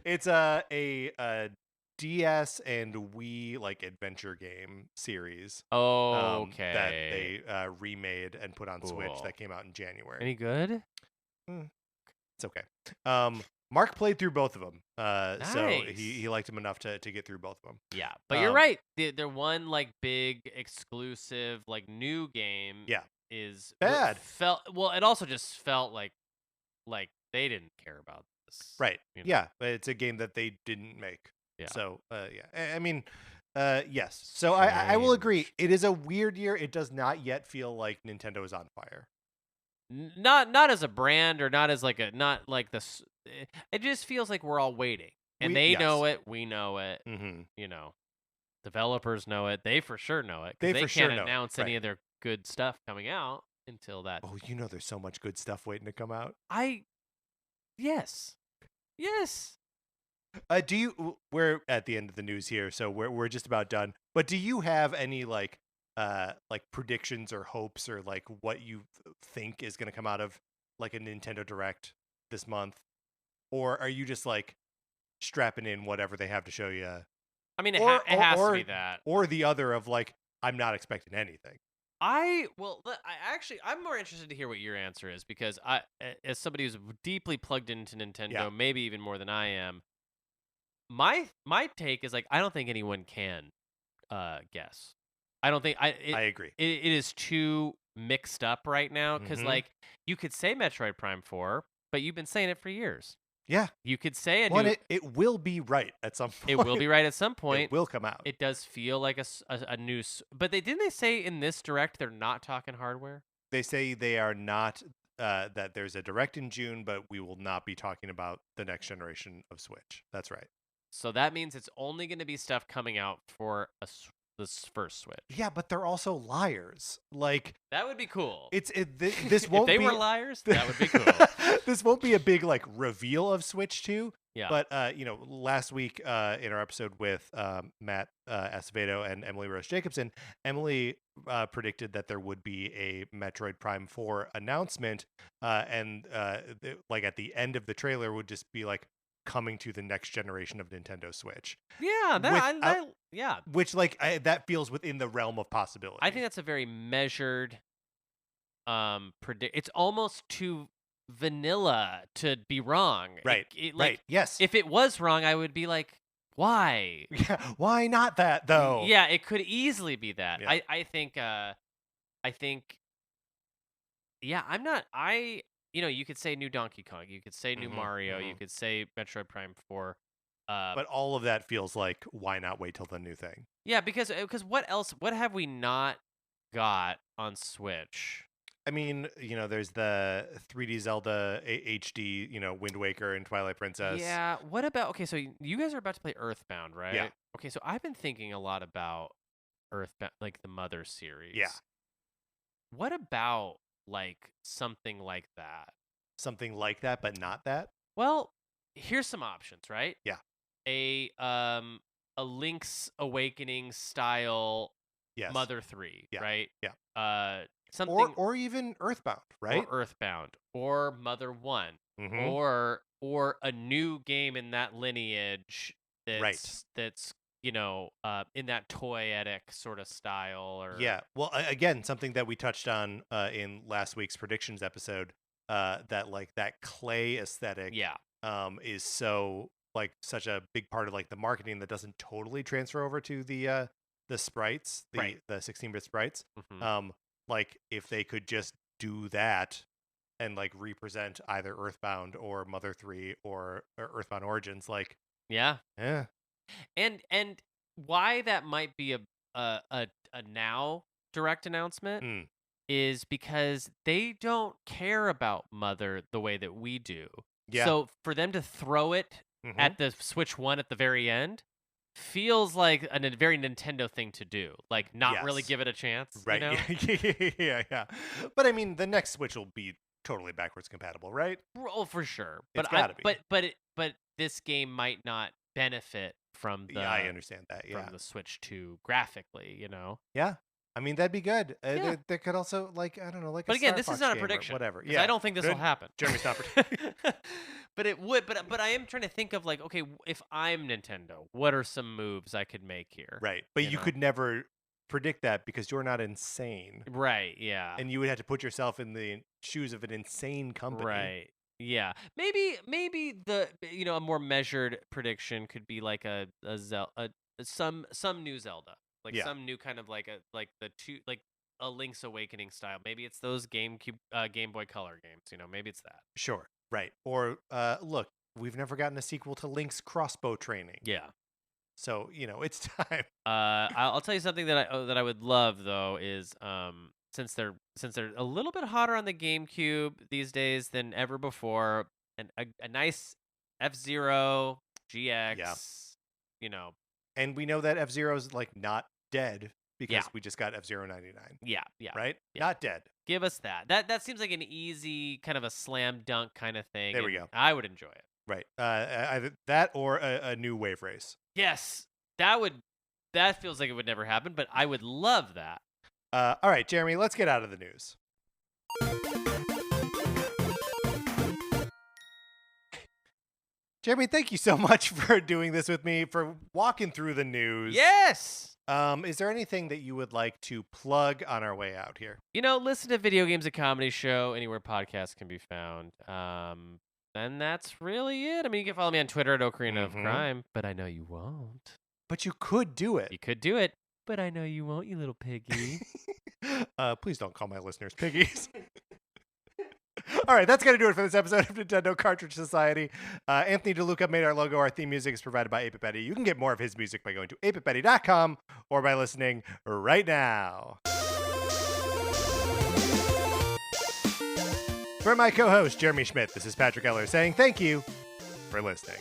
It's a DS and Wii like adventure game series Oh, that okay. they remade and put on Switch Cool. that came out in January. Any good? It's okay. Mark played through both of them, so Nice. he liked them enough to get through both of them. Yeah, but you're right. The one like big exclusive like new game Yeah. is Bad. It also just felt like they didn't care about this. Right. you know? Yeah, but it's a game that they didn't make. Yeah. So, yeah. I mean, yes. So I will agree. Strange. It is a weird year. It does not yet feel like Nintendo is on fire. Not as a brand or not as like not like this. It just feels like we're all waiting, and they know it. We know it. Mm-hmm. You know, developers know it. They for sure know it. They They for sure can't know it, announce any right. of their good stuff coming out until that. Oh, you know, there's so much good stuff waiting to come out. Yes. Do you? We're at the end of the news here, so we're just about done. But do you have any like predictions or hopes or like what you think is going to come out of like a Nintendo Direct this month, or are you just like strapping in whatever they have to show you? I mean, it has to be that. Or the other of like, I'm not expecting anything. I'm more interested to hear what your answer is because as somebody who's deeply plugged into Nintendo, Yeah. maybe even more than I am, my take is like I don't think anyone can guess. I don't think I agree. It is too mixed up right now because Mhm. like you could say Metroid Prime 4, but you've been saying it for years. Yeah. You could say It will be right at some point. it will be right at some point. It will come out. It does feel like a new, but didn't they say in this direct they're not talking hardware? They say they are not. That there's a Direct in June, but we will not be talking about the next generation of Switch. That's right. So that means it's only going to be stuff coming out for this first Switch. Yeah, but they're also liars. Like That would be cool. this If won't they be were liars, that would be cool. This won't be a big like reveal of Switch 2. Yeah. But last week in our episode with Matt Acevedo and Emily Rose Jacobson, Emily predicted that there would be a Metroid Prime 4 announcement, and like at the end of the trailer would just be like coming to the next generation of Nintendo Switch. Yeah, yeah. Which that feels within the realm of possibility. I think that's a very measured It's almost too vanilla to be wrong. Right. Like, right. Yes. If it was wrong, I would be like, Why? Yeah, why not that though? Yeah, it could easily be that. Yeah. I think yeah, you could say new Donkey Kong, you could say new Mario, you could say Metroid Prime 4. But all of that feels like, why not wait till the new thing? Yeah, because what have we not got on Switch? I mean, there's the 3D Zelda HD, Wind Waker and Twilight Princess. Yeah, what about okay, so you guys are about to play Earthbound, right? Yeah. Okay, so I've been thinking a lot about Earthbound, like the Mother series. Yeah. What about like something like that? Something like that, but not that? Well, here's some options, right? Yeah. A Link's Awakening style Yes. Mother 3, Yeah. right? Yeah. Something or even Earthbound, right? or Earthbound or Mother 1 Mhm. or a new game in that lineage that's in that toyetic sort of style or Yeah. Well, again, something that we touched on in last week's predictions episode, that like that clay aesthetic yeah. is so like such a big part of like the marketing that doesn't totally transfer over to the sprites, Right. the 16-bit sprites. Mhm. Like if they could just do that and like represent either Earthbound or Mother 3 or Earthbound Origins, like Yeah. yeah. And why that might be a now direct announcement Mm. is because they don't care about Mother the way that we do. Yeah. So for them to throw it at the Switch 1 at the very end feels like a very Nintendo thing to do. Like not really Yes. give it a chance. Right. You know? Yeah. But I mean, the next Switch will be totally backwards compatible, right? Oh, for sure. It's gotta be. But this game might not benefit from the Yeah, I understand that. Yeah. from the Switch 2 graphically, you know. Yeah. I mean, that'd be good. Yeah. There could also, like, I don't know, like. But a again, Star this Fox is not a game or prediction. whatever. 'Cause Yeah, I don't think this will good. happen. Jeremy's not predicting. But it would. But I am trying to think of like, okay, if I'm Nintendo, what are some moves I could make here? Right, but you know? could never predict that because you're not insane, Right. Yeah. and you would have to put yourself in the shoes of an insane company. Right. Yeah. Maybe the a more measured prediction could be like some new Zelda. Like Yeah. some new kind of like a Link's Awakening style. Maybe it's those Game Boy Color games, maybe it's that. Sure. Right. Or look, we've never gotten a sequel to Link's crossbow training. Yeah. So, it's time. I'll tell you something that I would love though is since they're a little bit hotter on the GameCube these days than ever before, and a nice F-Zero GX, And we know that F-Zero's like not dead because Yeah. we just got F-Zero 99. yeah, Right? Yeah. Not dead. give us that. That seems like an easy kind of a slam dunk kind of thing. There we and go. I would enjoy it. Right. Either that or a new wave race. Yes, that feels like it would never happen, but I would love that. All right, Jeremy, let's get out of the news. Jeremy, thank you so much for doing this with me, for walking through the news. Yes. Is there anything that you would like to plug on our way out here? Listen to Video Games, a Comedy Show, anywhere podcasts can be found. And that's really it. I mean, you can follow me on Twitter at Ocarina of Crime, but I know you won't. But you could do it. You could do it, but I know you won't, you little piggy. Please don't call my listeners piggies. All right, that's going to do it for this episode of Nintendo Cartridge Society. Anthony DeLuca made our logo. Our theme music is provided by 8-Bit Betty. You can get more of his music by going to 8bitbetty.com or by listening right now. For my co-host, Jeremy Schmidt, this is Patrick Eller saying thank you for listening.